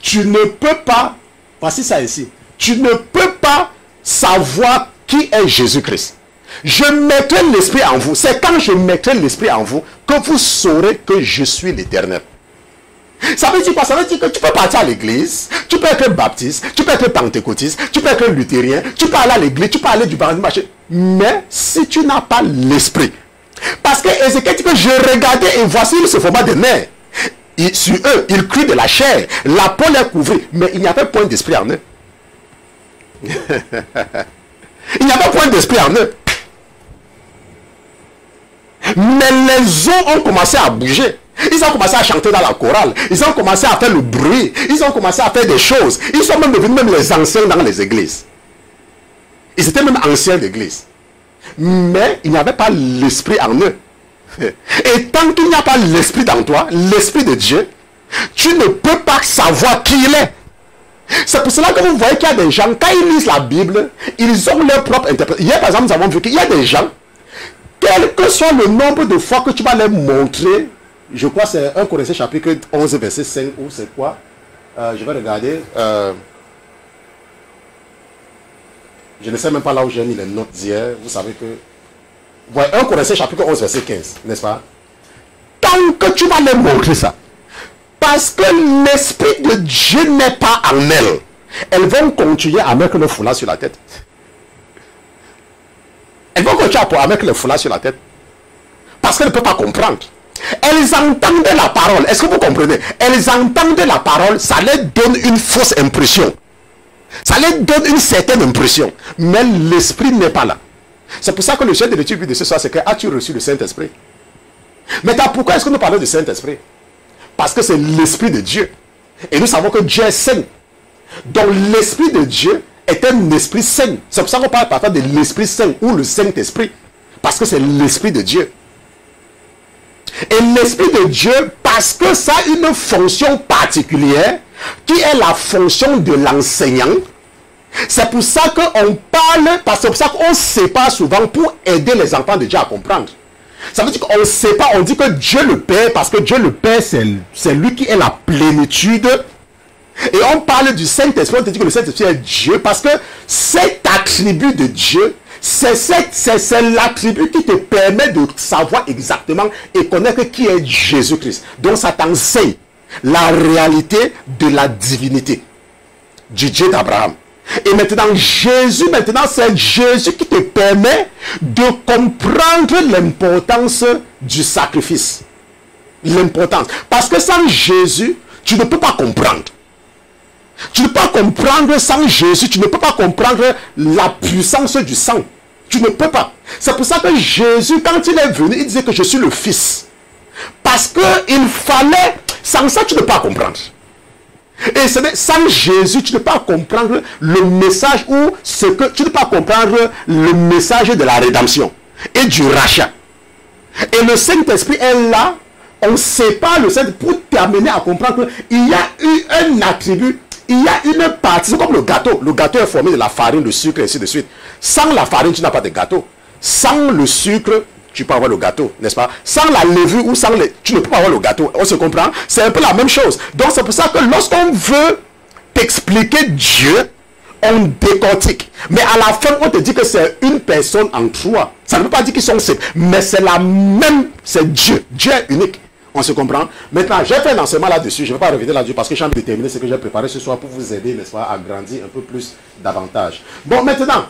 tu ne peux pas, voici ça ici, tu ne peux pas savoir qui est Jésus-Christ. Je mettrai l'esprit en vous. C'est quand je mettrai l'esprit en vous que vous saurez que je suis l'Éternel. Ça veut dire quoi? Ça veut dire que tu peux partir à l'église, tu peux être baptiste, tu peux être pentecôtiste, tu peux être luthérien, tu peux aller à l'église, tu peux aller du marché. Mais si tu n'as pas l'esprit, parce que Ézéchiel dit que je regardais et voici il se forma des nerfs. Sur eux, ils crient de la chair, la peau les couvrit, mais il n'y avait point d'esprit en eux. Il n'y avait point d'esprit en eux. Mais les eaux ont commencé à bouger. Ils ont commencé à chanter dans la chorale. Ils ont commencé à faire le bruit. Ils ont commencé à faire des choses. Ils sont même devenus même les anciens dans les églises. Ils étaient même anciens d'église. Mais il n'y avait pas l'esprit en eux. Et tant qu'il n'y a pas l'esprit dans toi, l'esprit de Dieu, tu ne peux pas savoir qui il est. C'est pour cela que vous voyez qu'il y a des gens, quand ils lisent la Bible, ils ont leur propre interprétation. Hier, par exemple, nous avons vu qu'il y a des gens, quel que soit le nombre de fois que tu vas leur montrer, je crois que c'est 1 Corinthiens chapitre 11, verset 5, ou c'est quoi? Je vais regarder. Je ne sais même pas là où j'ai mis les notes d'hier. Vous savez que... Ouais, 1 Corinthiens chapitre 11, verset 15, n'est-ce pas? Tant que tu vas leur montrer ça, parce que l'Esprit de Dieu n'est pas en elles, elles vont continuer à mettre le foulard sur la tête. Elles vont continuer à mettre le foulard sur la tête. Parce qu'elles ne peuvent pas comprendre. Elles entendent la parole. Est-ce que vous comprenez? Elles entendent la parole, ça leur donne une fausse impression. Ça leur donne une certaine impression. Mais l'Esprit n'est pas là. C'est pour ça que le chef de l'étude de ce soir, c'est que as-tu reçu le Saint-Esprit? Mais pourquoi est-ce que nous parlons du Saint-Esprit? Parce que c'est l'Esprit de Dieu. Et nous savons que Dieu est saint. Donc l'Esprit de Dieu est un esprit saint. C'est pour ça qu'on parle parfois de l'Esprit Saint ou le Saint-Esprit. Parce que c'est l'Esprit de Dieu. Et l'Esprit de Dieu, parce que ça a une fonction particulière, qui est la fonction de l'enseignant. C'est pour ça qu'on parle, parce que c'est pour ça qu'on sépare souvent pour aider les enfants de Dieu à comprendre. Ça veut dire qu'on sépare, on dit que Dieu le Père, parce que Dieu le Père, c'est lui qui est la plénitude. Et on parle du Saint-Esprit, on te dit que le Saint-Esprit est Dieu, parce que cet attribut de Dieu, c'est l'attribut qui te permet de savoir exactement et connaître qui est Jésus-Christ. Donc ça t'enseigne la réalité de la divinité du Dieu d'Abraham. Et maintenant, Jésus, c'est Jésus qui te permet de comprendre l'importance du sacrifice. L'importance. Parce que sans Jésus, tu ne peux pas comprendre. Tu ne peux pas comprendre sans Jésus, tu ne peux pas comprendre la puissance du sang. Tu ne peux pas. C'est pour ça que Jésus, quand il est venu, il disait que je suis le Fils. Parce qu'il fallait, sans ça, tu ne peux pas comprendre. Et sans Jésus, tu ne peux pas comprendre le message ou ce que... Tu ne peux pas comprendre le message de la rédemption et du rachat. Et le Saint-Esprit est là, on sépare le Saint-Esprit pour t'amener à comprendre qu'il y a eu un attribut. Il y a une partie, c'est comme le gâteau. Le gâteau est formé de la farine, le sucre, et ainsi de suite. Sans la farine, tu n'as pas de gâteau. Sans le sucre, tu peux avoir le gâteau, n'est-ce pas? Sans la levure ou sans les... Tu ne peux pas avoir le gâteau. On se comprend? C'est un peu la même chose. Donc c'est pour ça que lorsqu'on veut t'expliquer Dieu, on décortique. Mais à la fin, on te dit que c'est une personne en trois. Ça ne veut pas dire qu'ils sont simples. Mais c'est la même... C'est Dieu. Dieu est unique. On se comprend? Maintenant, j'ai fait un enseignement là-dessus. Je ne vais pas revenir là-dessus parce que j'ai envie de terminer ce que j'ai préparé ce soir pour vous aider, n'est-ce pas, à grandir un peu plus davantage. Bon, maintenant,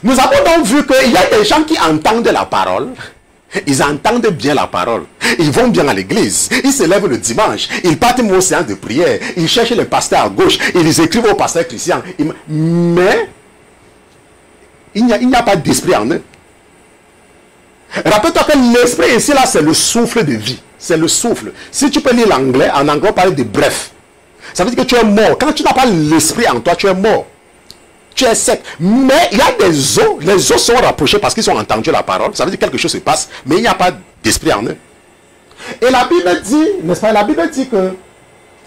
nous avons donc vu qu'il y a des gens qui entendent la parole. Ils entendent bien la parole. Ils vont bien à l'église. Ils se lèvent le dimanche. Ils partent aux séances de prière. Ils cherchent les pasteurs à gauche. Ils écrivent aux pasteurs chrétiens. Mais, il n'y a pas d'esprit en eux. Rappelle-toi que l'esprit ici, là, c'est le souffle de vie. C'est le souffle. Si tu peux lire l'anglais, en anglais, on parle de bref. Ça veut dire que tu es mort. Quand tu n'as pas l'esprit en toi, tu es mort. Tu es sec. Mais il y a des os. Les os sont rapprochés parce qu'ils ont entendu la parole. Ça veut dire que quelque chose se passe, mais il n'y a pas d'esprit en eux. Et la Bible dit, n'est-ce pas, la Bible dit que,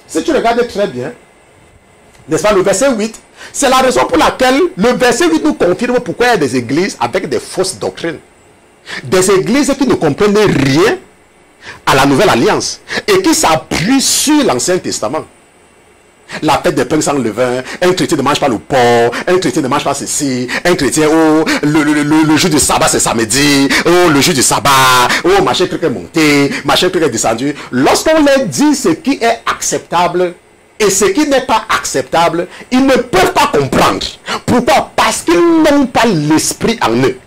si tu regardes très bien, n'est-ce pas, le verset 8, c'est la raison pour laquelle le verset 8 nous confirme pourquoi il y a des églises avec des fausses doctrines. Des églises qui ne comprennent rien à la nouvelle alliance et qui s'appuient sur l'Ancien Testament. La fête des pains sans levain, un chrétien ne mange pas le porc, un chrétien ne mange pas ceci, un chrétien, oh, le jour du sabbat c'est samedi, oh, le jour du sabbat, oh, machin truc est monté, machin truc est descendu. Lorsqu'on leur dit ce qui est acceptable et ce qui n'est pas acceptable, ils ne peuvent pas comprendre. Pourquoi? Parce qu'ils n'ont pas l'esprit en eux.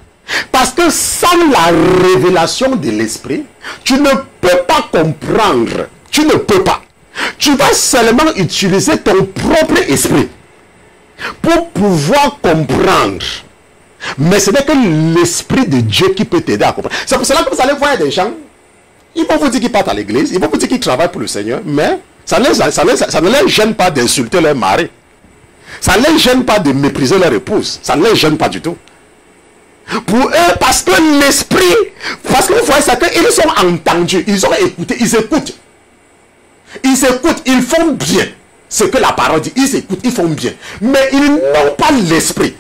Parce que sans la révélation de l'esprit, tu ne peux pas comprendre. Tu ne peux pas. Tu vas seulement utiliser ton propre esprit pour pouvoir comprendre. Mais ce n'est que l'esprit de Dieu qui peut t'aider à comprendre. C'est pour cela que vous allez voir des gens, ils vont vous dire qu'ils partent à l'église, ils vont vous dire qu'ils travaillent pour le Seigneur, mais ça ne les gêne pas d'insulter leur mari. Ça ne les gêne pas de mépriser leur épouse. Ça ne les gêne pas du tout. Pour eux, parce que l'esprit, parce que vous voyez ça, qu'ils sont entendus, ils ont écouté, ils écoutent. Ils écoutent, ils font bien. ce que la parole dit. Ils écoutent, ils font bien. Mais ils n'ont pas l'esprit.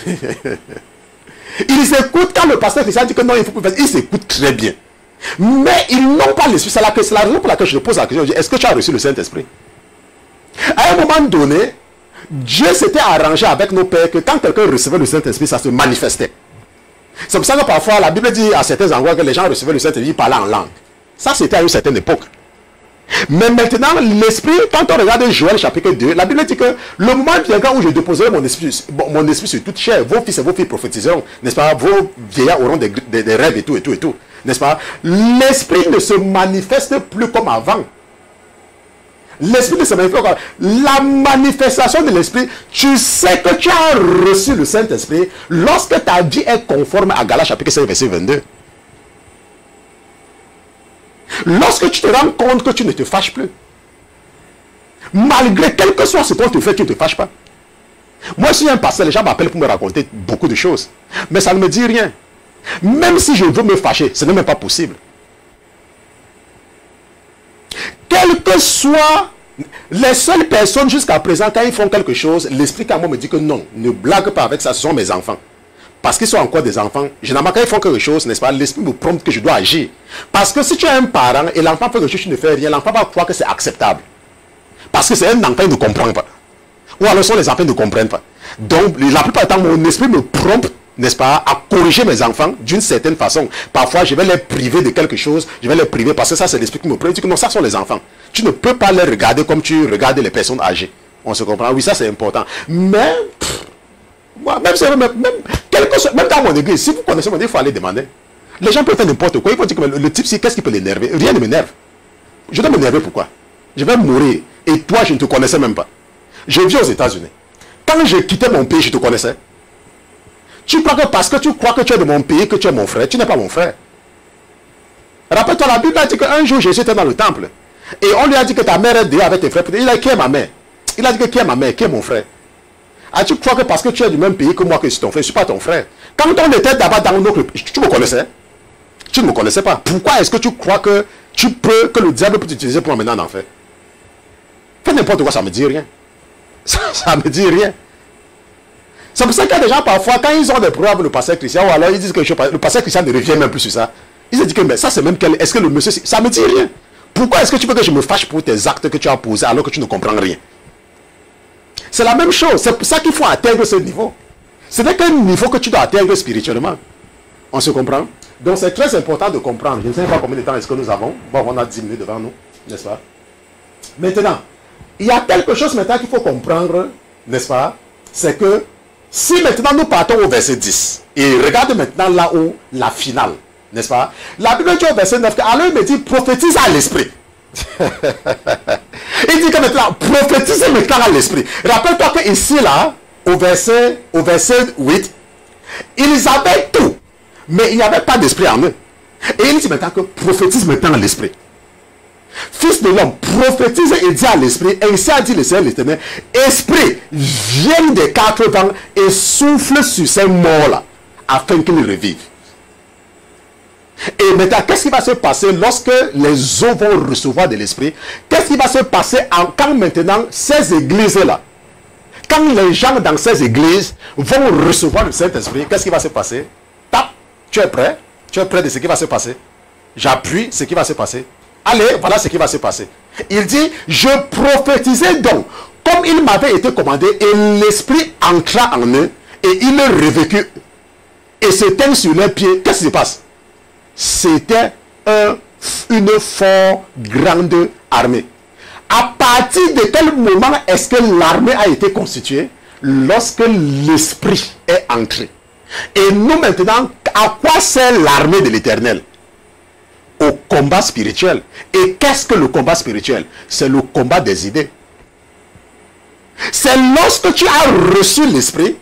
Ils écoutent quand le pasteur Christian dit que non, il faut plus faire. Ils écoutent très bien. Mais ils n'ont pas l'esprit. C'est la raison pour laquelle je te pose la question. Est-ce que tu as reçu le Saint-Esprit? À un moment donné, Dieu s'était arrangé avec nos pères que quand quelqu'un recevait le Saint-Esprit, ça se manifestait. C'est pour ça que parfois la Bible dit à certains endroits que les gens recevaient le Saint-Esprit, ils parlaient en langue. Ça, c'était à une certaine époque. Mais maintenant, l'esprit, quand on regarde Joël chapitre 2, la Bible dit que le moment viendra où je déposerai mon esprit sur toute chair, vos fils et vos filles prophétiseront, n'est-ce pas? Vos vieillards auront des rêves et tout, n'est-ce pas? L'esprit ne se manifeste plus comme avant. L'esprit ne se manifeste pas comme avant. La manifestation de l'esprit, tu sais que tu as reçu le Saint-Esprit lorsque ta vie est conforme à Galates chapitre 5, verset 22. Lorsque tu te rends compte que tu ne te fâches plus, malgré quel que soit ce qu'on te fait, tu ne te fâches pas. Moi, si un pasteur, les gens m'appellent pour me raconter beaucoup de choses, mais ça ne me dit rien. Même si je veux me fâcher, ce n'est même pas possible. Quelles que soient les seules personnes jusqu'à présent, quand ils font quelque chose, l'esprit quand moi me dit que non, ne blague pas avec ça, ce sont mes enfants. Parce qu'ils sont encore des enfants, généralement quand ils font quelque chose, n'est-ce pas, l'esprit me prompte que je dois agir. Parce que si tu es un parent et l'enfant fait quelque chose, tu ne fais rien, l'enfant va croire que c'est acceptable. Parce que c'est un enfant, il ne comprend pas. Ou alors les enfants ne comprennent pas. Donc la plupart du temps, mon esprit me prompte, n'est-ce pas, à corriger mes enfants d'une certaine façon. Parfois, je vais les priver de quelque chose, je vais les priver parce que ça, c'est l'esprit qui me prend. Je dis que non, ça sont les enfants. Tu ne peux pas les regarder comme tu regardes les personnes âgées. On se comprend? Oui, ça c'est important. Mais... moi, même dans mon église, si vous connaissez mon église, il faut aller demander. Les gens peuvent faire n'importe quoi. Ils vont dire que le type, qu'est-ce qui peut l'énerver? Rien ne m'énerve. Je dois m'énerver pourquoi? Je vais mourir. Et toi, je ne te connaissais même pas. Je vis aux États-Unis. Quand j'ai quitté mon pays, je te connaissais. Tu crois que parce que tu crois que tu es de mon pays, que tu es mon frère, tu n'es pas mon frère. Rappelle-toi, la Bible a dit qu'un jour, Jésus était dans le temple. Et on lui a dit que ta mère est dehors avec tes frères. Il a dit, qui est ma mère? Il a dit que qui est ma mère? Qui est mon frère? Ah, tu crois que parce que tu es du même pays que moi, que je suis ton frère, je ne suis pas ton frère. Quand on était d'abord dans notre pays, tu me connaissais? Tu ne me connaissais pas. Pourquoi est-ce que tu crois que le diable peut t'utiliser pour m'amener en enfer? Fais n'importe quoi, ça ne me dit rien. Ça ne me dit rien. C'est pour ça qu'il y a des gens parfois, quand ils ont des problèmes avec le pasteur Christian, ou alors ils disent que le pasteur Christian ne revient même plus sur ça. Ils se disent que mais ça c'est même quel. Est-ce que le monsieur. Ça ne me dit rien. Pourquoi est-ce que tu veux que je me fâche pour tes actes que tu as posés alors que tu ne comprends rien? C'est la même chose. C'est pour ça qu'il faut atteindre ce niveau. Ce n'est qu'un niveau que tu dois atteindre spirituellement. On se comprend? Donc c'est très important de comprendre. Je ne sais pas combien de temps est-ce que nous avons. Bon, on a 10 minutes devant nous, n'est-ce pas? Maintenant, il y a quelque chose maintenant qu'il faut comprendre, n'est-ce pas? C'est que si maintenant nous partons au verset 10, et regarde maintenant là où la finale, n'est-ce pas? La Bible dit au verset 9, alors il me dit prophétise à l'esprit. Il dit que maintenant, prophétisez maintenant à l'esprit. Rappelle-toi que ici là, au verset 8, ils avaient tout, mais il n'y avait pas d'esprit en eux. Et il dit maintenant que prophétise maintenant à l'esprit. Fils de l'homme, prophétise et dis à l'esprit, ainsi a dit le Seigneur l'Éternel, esprit, viens des 4 vents et souffle sur ces morts-là, afin qu'ils revivent. Et maintenant, qu'est-ce qui va se passer lorsque les eaux vont recevoir de l'esprit? Qu'est-ce qui va se passer quand maintenant ces églises-là, quand les gens dans ces églises vont recevoir le Saint-Esprit, qu'est-ce qui va se passer? Tap, tu es prêt? Tu es prêt de ce qui va se passer? J'appuie, ce qui va se passer. Allez, voilà ce qui va se passer. Il dit, je prophétisais donc, comme il m'avait été commandé, et l'esprit entra en eux, et ils revécurent, et se tinrent sur leurs pieds. Qu'est-ce qui se passe? C'était une fort grande armée. À partir de quel moment est-ce que l'armée a été constituée? Lorsque l'esprit est entré. Et nous maintenant, à quoi sert l'armée de l'Éternel? Au combat spirituel. Et qu'est-ce que le combat spirituel? C'est le combat des idées. C'est lorsque tu as reçu l'esprit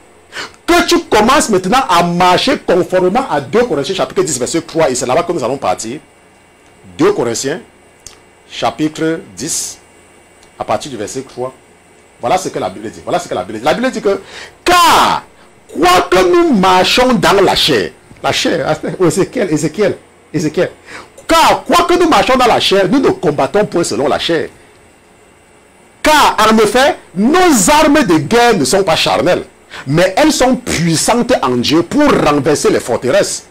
que tu commences maintenant à marcher conformément à 2 Corinthiens chapitre 10 verset 3, et c'est là-bas que nous allons partir. 2 Corinthiens chapitre 10 à partir du verset 3. Voilà ce que la Bible dit. Voilà ce que la Bible dit. La Bible dit que car quoique nous marchons dans la chair, Ézéchiel, car quoique nous marchons dans la chair, nous ne combattons point selon la chair. Car, en effet, nos armes de guerre ne sont pas charnelles, mais elles sont puissantes en Dieu pour renverser les forteresses,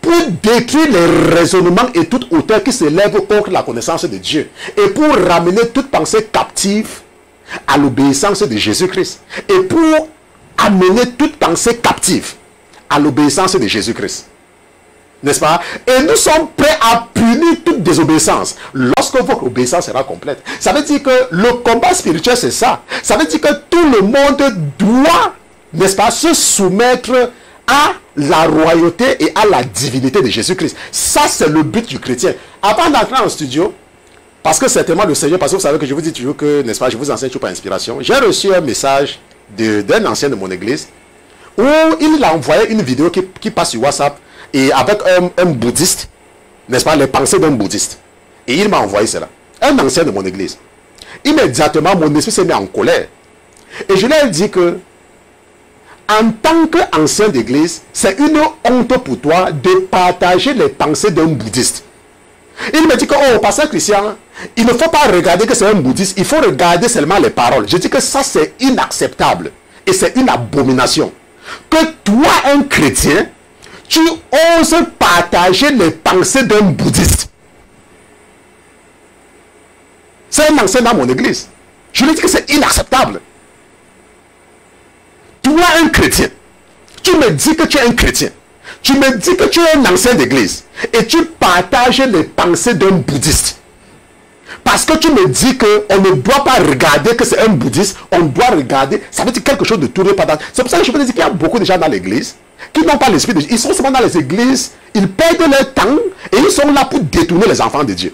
pour détruire les raisonnements et toute hauteur qui s'élève contre la connaissance de Dieu, et pour ramener toute pensée captive à l'obéissance de Jésus-Christ, et pour amener toute pensée captive à l'obéissance de Jésus-Christ. N'est-ce pas? Et nous sommes prêts à punir toute désobéissance lorsque votre obéissance sera complète. Ça veut dire que le combat spirituel, c'est ça. Ça veut dire que tout le monde doit, n'est-ce pas, se soumettre à la royauté et à la divinité de Jésus-Christ. Ça, c'est le but du chrétien. Avant d'entrer en studio, parce que certainement le Seigneur, parce que vous savez que je vous dis toujours que, n'est-ce pas, je vous enseigne toujours par inspiration. J'ai reçu un message d'un ancien de mon église où il a envoyé une vidéo qui passe sur WhatsApp et avec un bouddhiste, n'est-ce pas, les pensées d'un bouddhiste. Et il m'a envoyé cela. Un ancien de mon église. Immédiatement, mon esprit s'est mis en colère. Et je lui ai dit que, en tant qu'ancien d'église, c'est une honte pour toi de partager les pensées d'un bouddhiste. Il me dit que, oh, pasteur Christian, il ne faut pas regarder que c'est un bouddhiste, il faut regarder seulement les paroles. Je dis que ça, c'est inacceptable. Et c'est une abomination. Que toi, un chrétien, tu oses partager les pensées d'un bouddhiste. C'est un ancien dans mon église. Je lui dis que c'est inacceptable. Toi, un chrétien, tu me dis que tu es un chrétien. Tu me dis que tu es un ancien d'église. Et tu partages les pensées d'un bouddhiste. Parce que tu me dis qu'on ne doit pas regarder que c'est un bouddhiste. On doit regarder. Ça veut dire quelque chose de tout représentant. C'est pour ça que je peux te dire qu'il y a beaucoup de gens dans l'église qui n'ont pas l'esprit de Dieu. Ils sont seulement dans les églises. Ils perdent leur temps. Et ils sont là pour détourner les enfants de Dieu.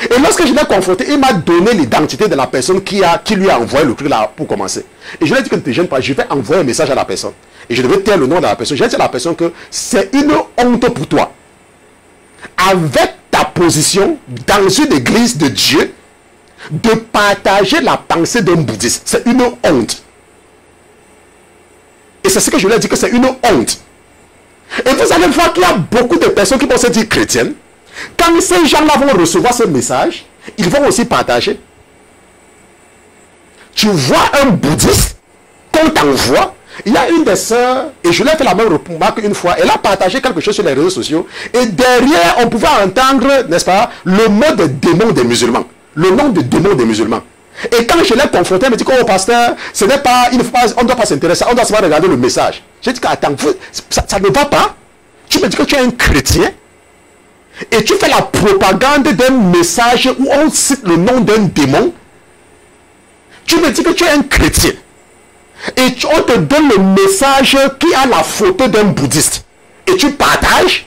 Et lorsque je l'ai confronté, il m'a donné l'identité de la personne qui lui a envoyé le truc là pour commencer. Et je lui ai dit que ne te gêne pas, je vais envoyer un message à la personne. Et je devais taire le nom de la personne. Je vais dire à la personne que c'est une honte pour toi. Avec ta position dans une église de Dieu, de partager la pensée d'un bouddhiste. C'est une honte. Et c'est ce que je lui ai dit que c'est une honte. Et vous allez voir qu'il y a beaucoup de personnes qui vont se dire chrétiennes. Quand ces gens-là vont recevoir ce message, ils vont aussi partager. Tu vois un bouddhiste qu'on t'envoie. Il y a une des sœurs, et je lui ai fait la même remarque une fois, elle a partagé quelque chose sur les réseaux sociaux, et derrière, on pouvait entendre, n'est-ce pas, le mot de démon des musulmans. Le nom de démon des musulmans. Et quand je l'ai confronté, elle me dit que, oh pasteur, ce n'est pas, il ne faut pas, on ne doit pas s'intéresser, on doit seulement regarder le message. J'ai dit qu'attends, ça ne va pas. Tu me dis que tu es un chrétien, et tu fais la propagande d'un message où on cite le nom d'un démon. Tu me dis que tu es un chrétien. Et on te donne le message qui a la photo d'un bouddhiste. Et tu partages.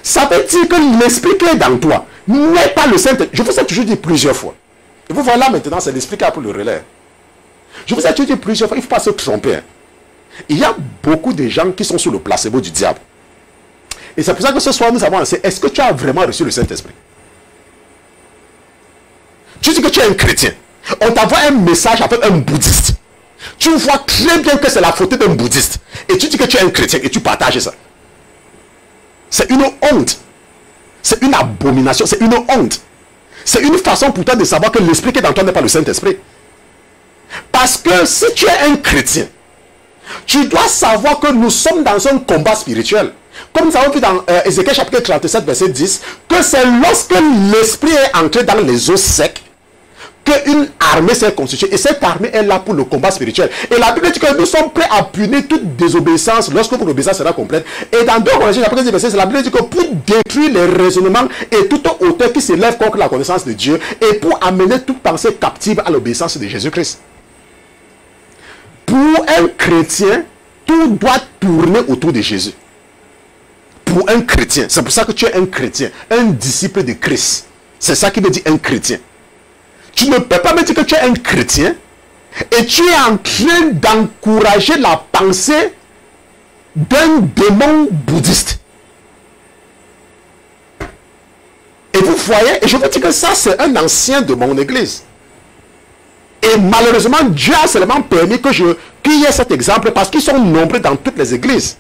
Ça veut dire que l'esprit qui est dans toi n'est pas le Saint-Esprit. Je vous ai toujours dit plusieurs fois. Et vous voyez là maintenant, c'est l'esprit qui a pour le relais. Je vous ai toujours dit plusieurs fois, il ne faut pas se tromper. Il y a beaucoup de gens qui sont sous le placebo du diable. Et c'est pour ça que ce soir, nous avons lancé, est-ce que tu as vraiment reçu le Saint-Esprit? Tu dis que tu es un chrétien. On t'envoie un message avec un bouddhiste. Tu vois très bien que c'est la photo d'un bouddhiste. Et tu dis que tu es un chrétien et tu partages ça. C'est une honte. C'est une abomination. C'est une honte. C'est une façon pour toi de savoir que l'esprit qui est dans toi n'est pas le Saint-Esprit. Parce que si tu es un chrétien, tu dois savoir que nous sommes dans un combat spirituel. Comme nous avons vu dans Ézéchiel chapitre 37, verset 10, que c'est lorsque l'esprit est entré dans les os secs qu'une armée s'est constituée. Et cette armée est là pour le combat spirituel. Et la Bible dit que nous sommes prêts à punir toute désobéissance lorsque votre obéissance sera complète. Et dans 2 Corinthiens chapitre 10, verset 10, la Bible dit que pour détruire les raisonnements et toute hauteur qui s'élève contre la connaissance de Dieu et pour amener toute pensée captive à l'obéissance de Jésus-Christ. Pour un chrétien, tout doit tourner autour de Jésus. Pour un chrétien, c'est pour ça que tu es un chrétien, un disciple de Christ. C'est ça qui veut dire un chrétien. Tu ne peux pas me dire que tu es un chrétien et tu es en train d'encourager la pensée d'un démon bouddhiste. Et vous voyez, et je vous dis que ça c'est un ancien de mon église. Et malheureusement, Dieu a seulement permis qu'il y ait cet exemple parce qu'ils sont nombreux dans toutes les églises.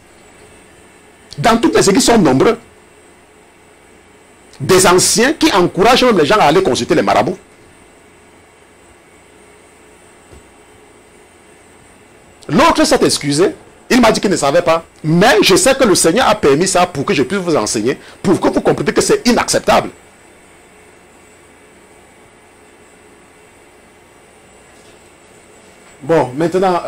Dans toutes les églises, ils sont nombreux. Des anciens qui encouragent même les gens à aller consulter les marabouts. L'autre s'est excusé. Il m'a dit qu'il ne savait pas. Mais je sais que le Seigneur a permis ça pour que je puisse vous enseigner, pour que vous compreniez que c'est inacceptable. Bon, maintenant,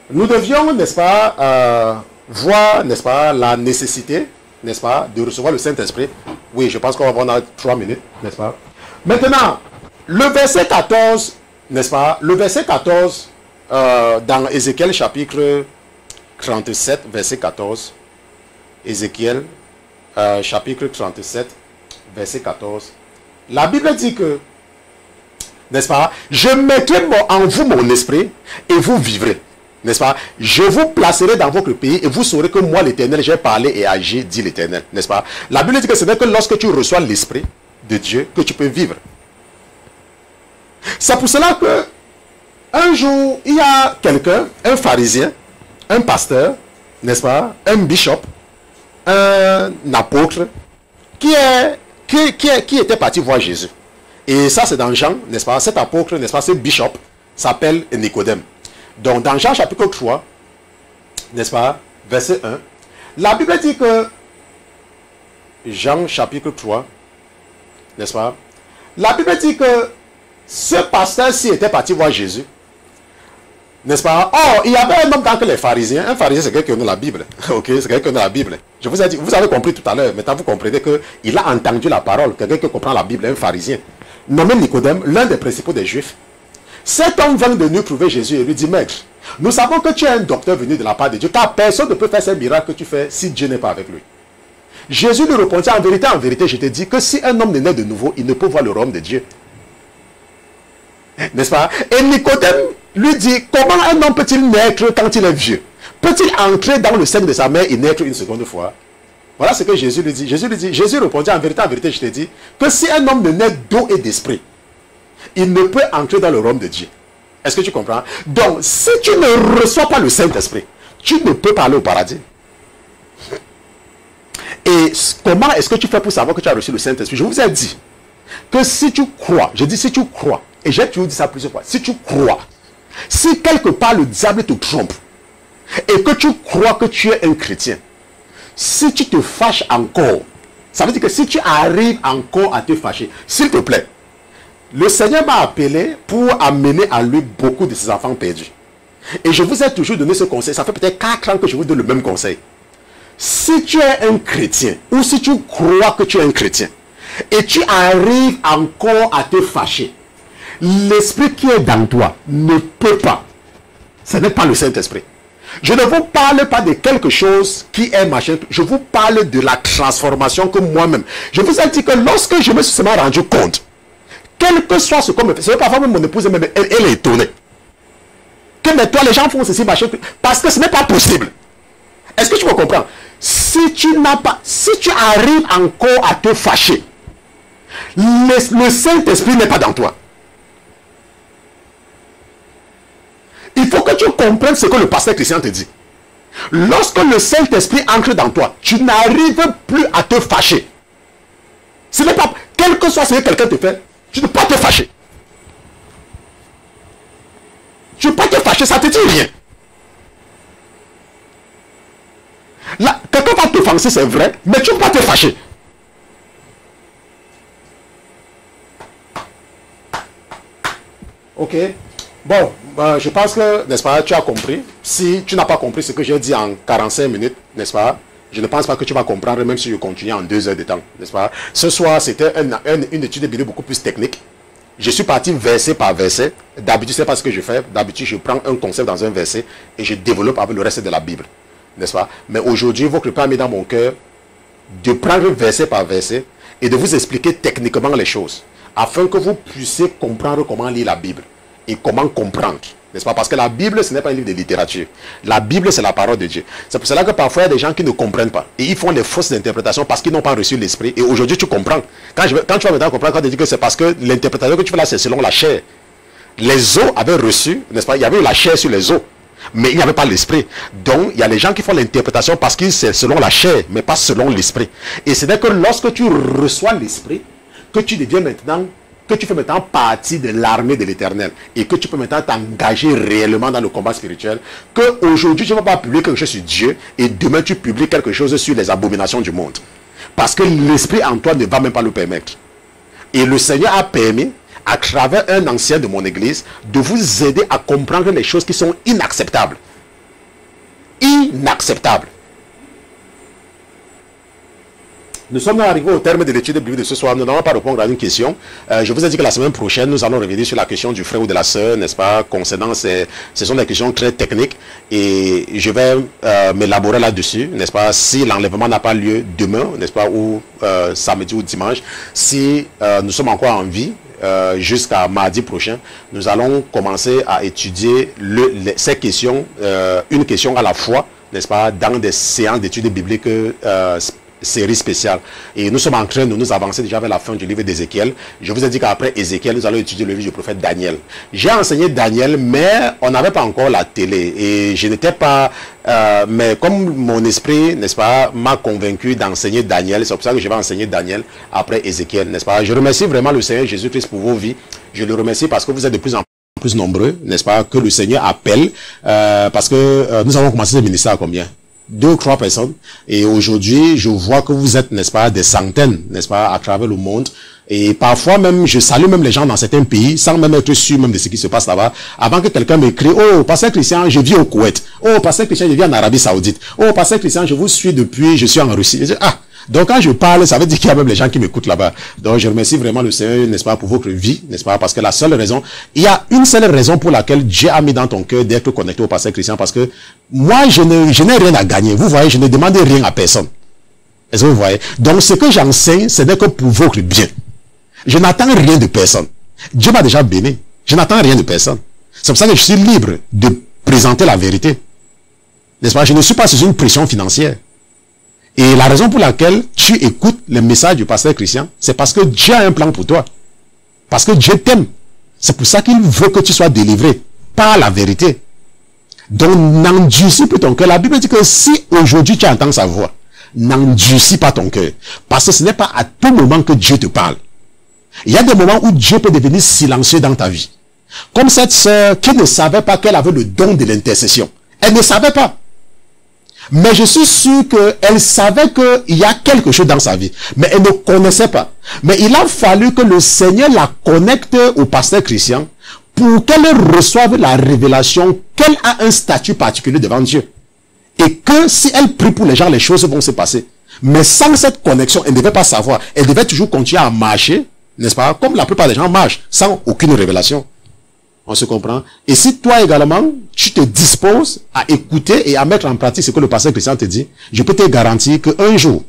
nous devions, n'est-ce pas, voir, n'est-ce pas, la nécessité, n'est-ce pas, de recevoir le Saint-Esprit. Oui, je pense qu'on va avoir 3 minutes, n'est-ce pas. Maintenant, le verset 14, n'est-ce pas, le verset 14, dans Ézéchiel chapitre 37, verset 14, Ézéchiel chapitre 37, verset 14, la Bible dit que, n'est-ce pas, je mettrai en vous mon esprit et vous vivrez, n'est-ce pas, je vous placerai dans votre pays et vous saurez que moi l'Éternel j'ai parlé et agi, dit l'Éternel, n'est-ce pas. La Bible dit que ce n'est que lorsque tu reçois l'esprit de Dieu que tu peux vivre. C'est pour cela que un jour, il y a quelqu'un, un pharisien, un pasteur, n'est-ce pas, un bishop, un apôtre, qui était parti voir Jésus. Et ça, c'est dans Jean, n'est-ce pas, cet apôtre, n'est-ce pas, ce bishop, s'appelle Nicodème. Donc, dans Jean chapitre 3, n'est-ce pas, verset 1, la Bible dit que, Jean chapitre 3, n'est-ce pas, la Bible dit que ce pasteur-ci était parti voir Jésus. N'est-ce pas? Or, il y avait un homme dans que les pharisiens. Un pharisien, c'est quelqu'un qui a la Bible. Ok, c'est quelqu'un qui a la Bible. Je vous ai dit, vous avez compris tout à l'heure. Maintenant, vous comprenez qu'il a entendu la parole. Quelqu'un qui comprend la Bible, un pharisien. Nommé Nicodème, l'un des principaux des Juifs. Cet homme vient de nous trouver Jésus et lui dit, maître, nous savons que tu es un docteur venu de la part de Dieu, car personne ne peut faire ces miracles que tu fais si Dieu n'est pas avec lui. Jésus lui répondit, en vérité, je te dis que si un homme n'est né de nouveau, il ne peut voir le royaume de Dieu. N'est-ce pas? Et Nicodème lui dit, comment un homme peut-il naître quand il est vieux? Peut-il entrer dans le sein de sa mère et naître une seconde fois? Voilà ce que Jésus lui dit. Jésus répondit, en vérité, je te dis, que si un homme ne naît d'eau et d'esprit, il ne peut entrer dans le royaume de Dieu. Est-ce que tu comprends? Donc, si tu ne reçois pas le Saint-Esprit, tu ne peux pas aller au paradis. Et comment est-ce que tu fais pour savoir que tu as reçu le Saint-Esprit? Je vous ai dit que si tu crois, je dis si tu crois, et j'ai toujours dit ça plusieurs fois, si tu crois, si quelque part le diable te trompe, et que tu crois que tu es un chrétien, si tu te fâches encore, ça veut dire que si tu arrives encore à te fâcher, s'il te plaît, le Seigneur m'a appelé pour amener à lui beaucoup de ses enfants perdus. Et je vous ai toujours donné ce conseil, ça fait peut-être 4 ans que je vous donne le même conseil. Si tu es un chrétien, ou si tu crois que tu es un chrétien, et tu arrives encore à te fâcher, l'esprit qui est dans toi ne peut pas. Ce n'est pas le Saint-Esprit. Je ne vous parle pas de quelque chose qui est machin. Je vous parle de la transformation que moi-même. Je vous ai dit que lorsque je me suis seulement rendu compte, quel que soit ce qu'on me fait, c'est parfois même mon épouse, même, elle est étonnée. Que mais toi, les gens font ceci, machin. Parce que ce n'est pas possible. Est-ce que tu me comprends? Si tu arrives encore à te fâcher, le Saint-Esprit n'est pas dans toi. Il faut que tu comprennes ce que le pasteur Christian te dit. Lorsque le Saint-Esprit entre dans toi, tu n'arrives plus à te fâcher. Ce n'est pas, quel que soit ce que quelqu'un te fait, tu ne peux pas te fâcher. Tu ne peux pas te fâcher, ça ne te dit rien. Là, quelqu'un va t'offenser, c'est vrai, mais tu ne peux pas te fâcher. Ok. Bon, je pense que, n'est-ce pas, tu as compris. Si tu n'as pas compris ce que j'ai dit en 45 minutes, n'est-ce pas, je ne pense pas que tu vas comprendre même si je continue en 2 heures de temps, n'est-ce pas. Ce soir, c'était une étude biblique beaucoup plus technique. Je suis parti verset par verset. D'habitude, c'est pas ce que je fais. D'habitude, je prends un concept dans un verset et je développe avec le reste de la Bible, n'est-ce pas. Mais aujourd'hui, votre Père a mis dans mon cœur de prendre verset par verset et de vous expliquer techniquement les choses, afin que vous puissiez comprendre comment lire la Bible et comment comprendre, n'est-ce pas? Parce que la Bible, ce n'est pas un livre de littérature. La Bible, c'est la parole de Dieu. C'est pour cela que parfois, il y a des gens qui ne comprennent pas. Et ils font des fausses interprétations parce qu'ils n'ont pas reçu l'esprit. Et aujourd'hui, tu comprends. Quand tu vas maintenant comprendre, quand tu dis que c'est parce que l'interprétation que tu fais là, c'est selon la chair. Les os avaient reçu, n'est-ce pas? Il y avait la chair sur les os, mais il n'y avait pas l'esprit. Donc, il y a les gens qui font l'interprétation parce que c'est selon la chair, mais pas selon l'esprit. Et c'est que lorsque tu reçois l'esprit, que tu deviens maintenant, que tu fais maintenant partie de l'armée de l'Éternel et que tu peux maintenant t'engager réellement dans le combat spirituel, qu'aujourd'hui tu ne vas pas publier quelque chose sur Dieu et demain tu publies quelque chose sur les abominations du monde. Parce que l'esprit en toi ne va même pas le permettre. Et le Seigneur a permis, à travers un ancien de mon église, de vous aider à comprendre les choses qui sont inacceptables. Inacceptables. Nous sommes arrivés au terme de l'étude biblique de ce soir. Nous n'allons pas répondre à une question. Je vous ai dit que la semaine prochaine, nous allons revenir sur la question du frère ou de la sœur, n'est-ce pas, concernant ce sont des questions très techniques et je vais m'élaborer là-dessus, n'est-ce pas, si l'enlèvement n'a pas lieu demain, n'est-ce pas, ou samedi ou dimanche, si nous sommes encore en vie, jusqu'à mardi prochain, nous allons commencer à étudier ces questions, une question à la fois, n'est-ce pas, dans des séances d'études bibliques série spéciale. Et nous sommes en train de nous avancer déjà vers la fin du livre d'Ézéchiel. Je vous ai dit qu'après Ézéchiel, nous allons étudier le livre du prophète Daniel. J'ai enseigné Daniel, mais on n'avait pas encore la télé. Et je n'étais pas... mais comme mon esprit, n'est-ce pas, m'a convaincu d'enseigner Daniel, c'est pour ça que je vais enseigner Daniel après Ézéchiel, n'est-ce pas. Je remercie vraiment le Seigneur Jésus-Christ pour vos vies. Je le remercie parce que vous êtes de plus en plus nombreux, n'est-ce pas, que le Seigneur appelle. Parce que nous avons commencé ce ministère à combien? 2 ou 3 personnes, et aujourd'hui je vois que vous êtes, n'est-ce pas, des centaines, n'est-ce pas, à travers le monde, et parfois même je salue même les gens dans certains pays sans même être sûr même de ce qui se passe là-bas, avant que quelqu'un m'écrit: oh pasteur Christian, je vis au Koweït, oh pasteur Christian, je vis en Arabie Saoudite, oh pasteur Christian, je vous suis depuis, je suis en Russie. Je dis, ah, donc quand je parle, ça veut dire qu'il y a même les gens qui m'écoutent là-bas. Donc je remercie vraiment le Seigneur, n'est-ce pas, pour votre vie, n'est-ce pas, parce que la seule raison, il y a une seule raison pour laquelle Dieu a mis dans ton cœur d'être connecté au pasteur Christian, parce que moi je n'ai rien à gagner. Vous voyez, je ne demande rien à personne. Est-ce que vous voyez? Donc ce que j'enseigne, ce n'est que pour votre bien. Je n'attends rien de personne. Dieu m'a déjà béni. Je n'attends rien de personne. C'est pour ça que je suis libre de présenter la vérité. N'est-ce pas? Je ne suis pas sous une pression financière. Et la raison pour laquelle tu écoutes les messages du pasteur Christian, c'est parce que Dieu a un plan pour toi. Parce que Dieu t'aime. C'est pour ça qu'il veut que tu sois délivré par la vérité. Donc, n'endurcis plus ton cœur. La Bible dit que si aujourd'hui tu entends sa voix, n'endurcis pas ton cœur. Parce que ce n'est pas à tout moment que Dieu te parle. Il y a des moments où Dieu peut devenir silencieux dans ta vie. Comme cette sœur qui ne savait pas qu'elle avait le don de l'intercession. Elle ne savait pas. Mais je suis sûr qu'elle savait qu'il y a quelque chose dans sa vie. Mais elle ne connaissait pas. Mais il a fallu que le Seigneur la connecte au pasteur Christian pour qu'elle reçoive la révélation qu'elle a un statut particulier devant Dieu. Et que si elle prie pour les gens, les choses vont se passer. Mais sans cette connexion, elle ne devait pas savoir. Elle devait toujours continuer à marcher, n'est-ce pas? Comme la plupart des gens marchent, sans aucune révélation. On se comprend? Et si toi également, tu te disposes à écouter et à mettre en pratique ce que le pasteur Christian te dit, je peux te garantir qu'un jour,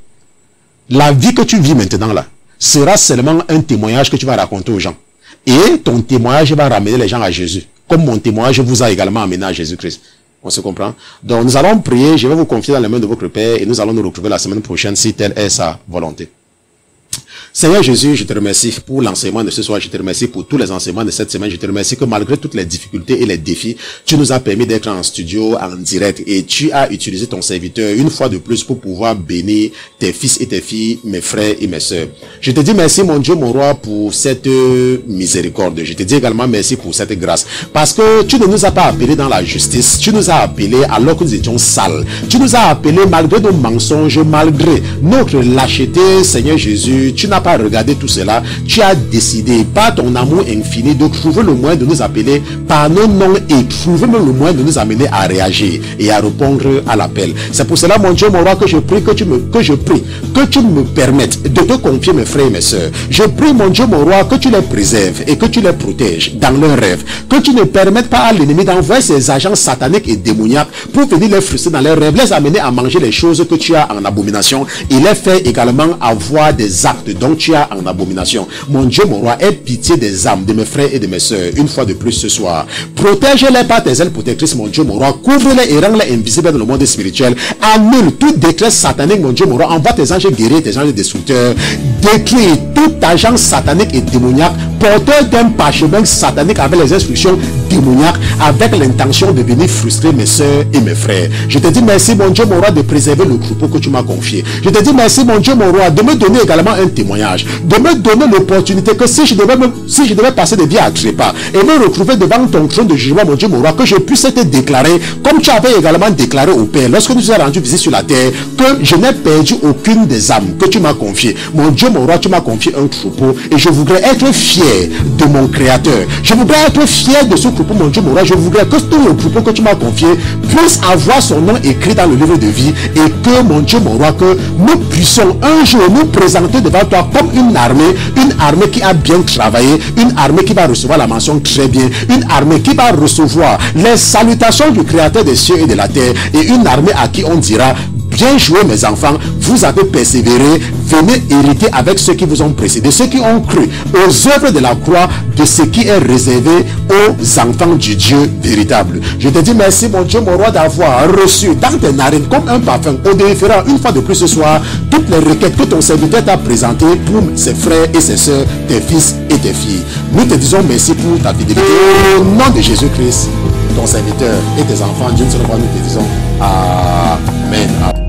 la vie que tu vis maintenant là, sera seulement un témoignage que tu vas raconter aux gens. Et ton témoignage va ramener les gens à Jésus. Comme mon témoignage vous a également amené à Jésus-Christ. On se comprend? Donc nous allons prier, je vais vous confier dans les mains de votre Père et nous allons nous retrouver la semaine prochaine si telle est sa volonté. Seigneur Jésus, je te remercie pour l'enseignement de ce soir, je te remercie pour tous les enseignements de cette semaine, je te remercie que malgré toutes les difficultés et les défis, tu nous as permis d'être en studio, en direct, et tu as utilisé ton serviteur une fois de plus pour pouvoir bénir tes fils et tes filles, mes frères et mes sœurs. Je te dis merci mon Dieu, mon roi, pour cette miséricorde. Je te dis également merci pour cette grâce, parce que tu ne nous as pas appelés dans la justice, tu nous as appelés alors que nous étions sales, tu nous as appelés malgré nos mensonges, malgré notre lâcheté, Seigneur Jésus, tu n'as pas regardé tout cela, tu as décidé par ton amour infini de trouver le moyen de nous appeler par nos noms et trouver même le moyen de nous amener à réagir et à répondre à l'appel. C'est pour cela mon Dieu, mon roi, que je prie que tu me permettes de te confier mes frères et mes sœurs. Je prie mon Dieu, mon roi, que tu les préserves et que tu les protèges dans leurs rêves, que tu ne permettes pas à l'ennemi d'envoyer ses agents sataniques et démoniaques pour venir les frustrer dans leurs rêves, les amener à manger les choses que tu as en abomination et les faire également avoir des actes dont tu as en abomination. Mon Dieu, mon roi, aie pitié des âmes de mes frères et de mes sœurs une fois de plus ce soir. Protège-les par tes ailes protectrices, mon Dieu, mon roi. Couvre-les et rends-les invisibles dans le monde spirituel. Annule toute détresse satanique, mon Dieu, mon roi. Envoie tes anges guerriers, tes anges destructeurs. détruire tout agent satanique et démoniaque, porteur d'un parchemin satanique avec les instructions démoniaques, avec l'intention de venir frustrer mes soeurs et mes frères. Je te dis merci mon Dieu mon roi de préserver le troupeau que tu m'as confié. Je te dis merci mon Dieu mon roi de me donner également un témoignage, de me donner l'opportunité que si je devais passer de vie à trépas et me retrouver devant ton trône de jugement mon Dieu mon roi, que je puisse te déclarer comme tu avais également déclaré au Père lorsque nous avons rendu visite sur la terre, que je n'ai perdu aucune des âmes que tu m'as confiées. Mon Dieu mon roi, tu m'as confié un troupeau et je voudrais être fier de mon créateur. Je voudrais être fier de ce troupeau mon Dieu mon roi. Je voudrais que tout le troupeau que tu m'as confié puisse avoir son nom écrit dans le livre de vie et que mon Dieu mon roi, que nous puissions un jour nous présenter devant toi comme une armée qui a bien travaillé, une armée qui va recevoir la mention très bien, une armée qui va recevoir les salutations du créateur des cieux et de la terre, et une armée à qui on dira: bien joué mes enfants, vous avez persévéré, venez hériter avec ceux qui vous ont précédé, ceux qui ont cru aux œuvres de la croix, de ce qui est réservé aux enfants du Dieu véritable. Je te dis merci mon Dieu mon roi d'avoir reçu dans tes narines comme un parfum odoriférant une fois de plus ce soir toutes les requêtes que ton serviteur t'a présentées pour ses frères et ses soeurs, tes fils et tes filles. Nous te disons merci pour ta fidélité. Au nom de Jésus-Christ, ton serviteur et tes enfants, Dieu nous te disons Amen.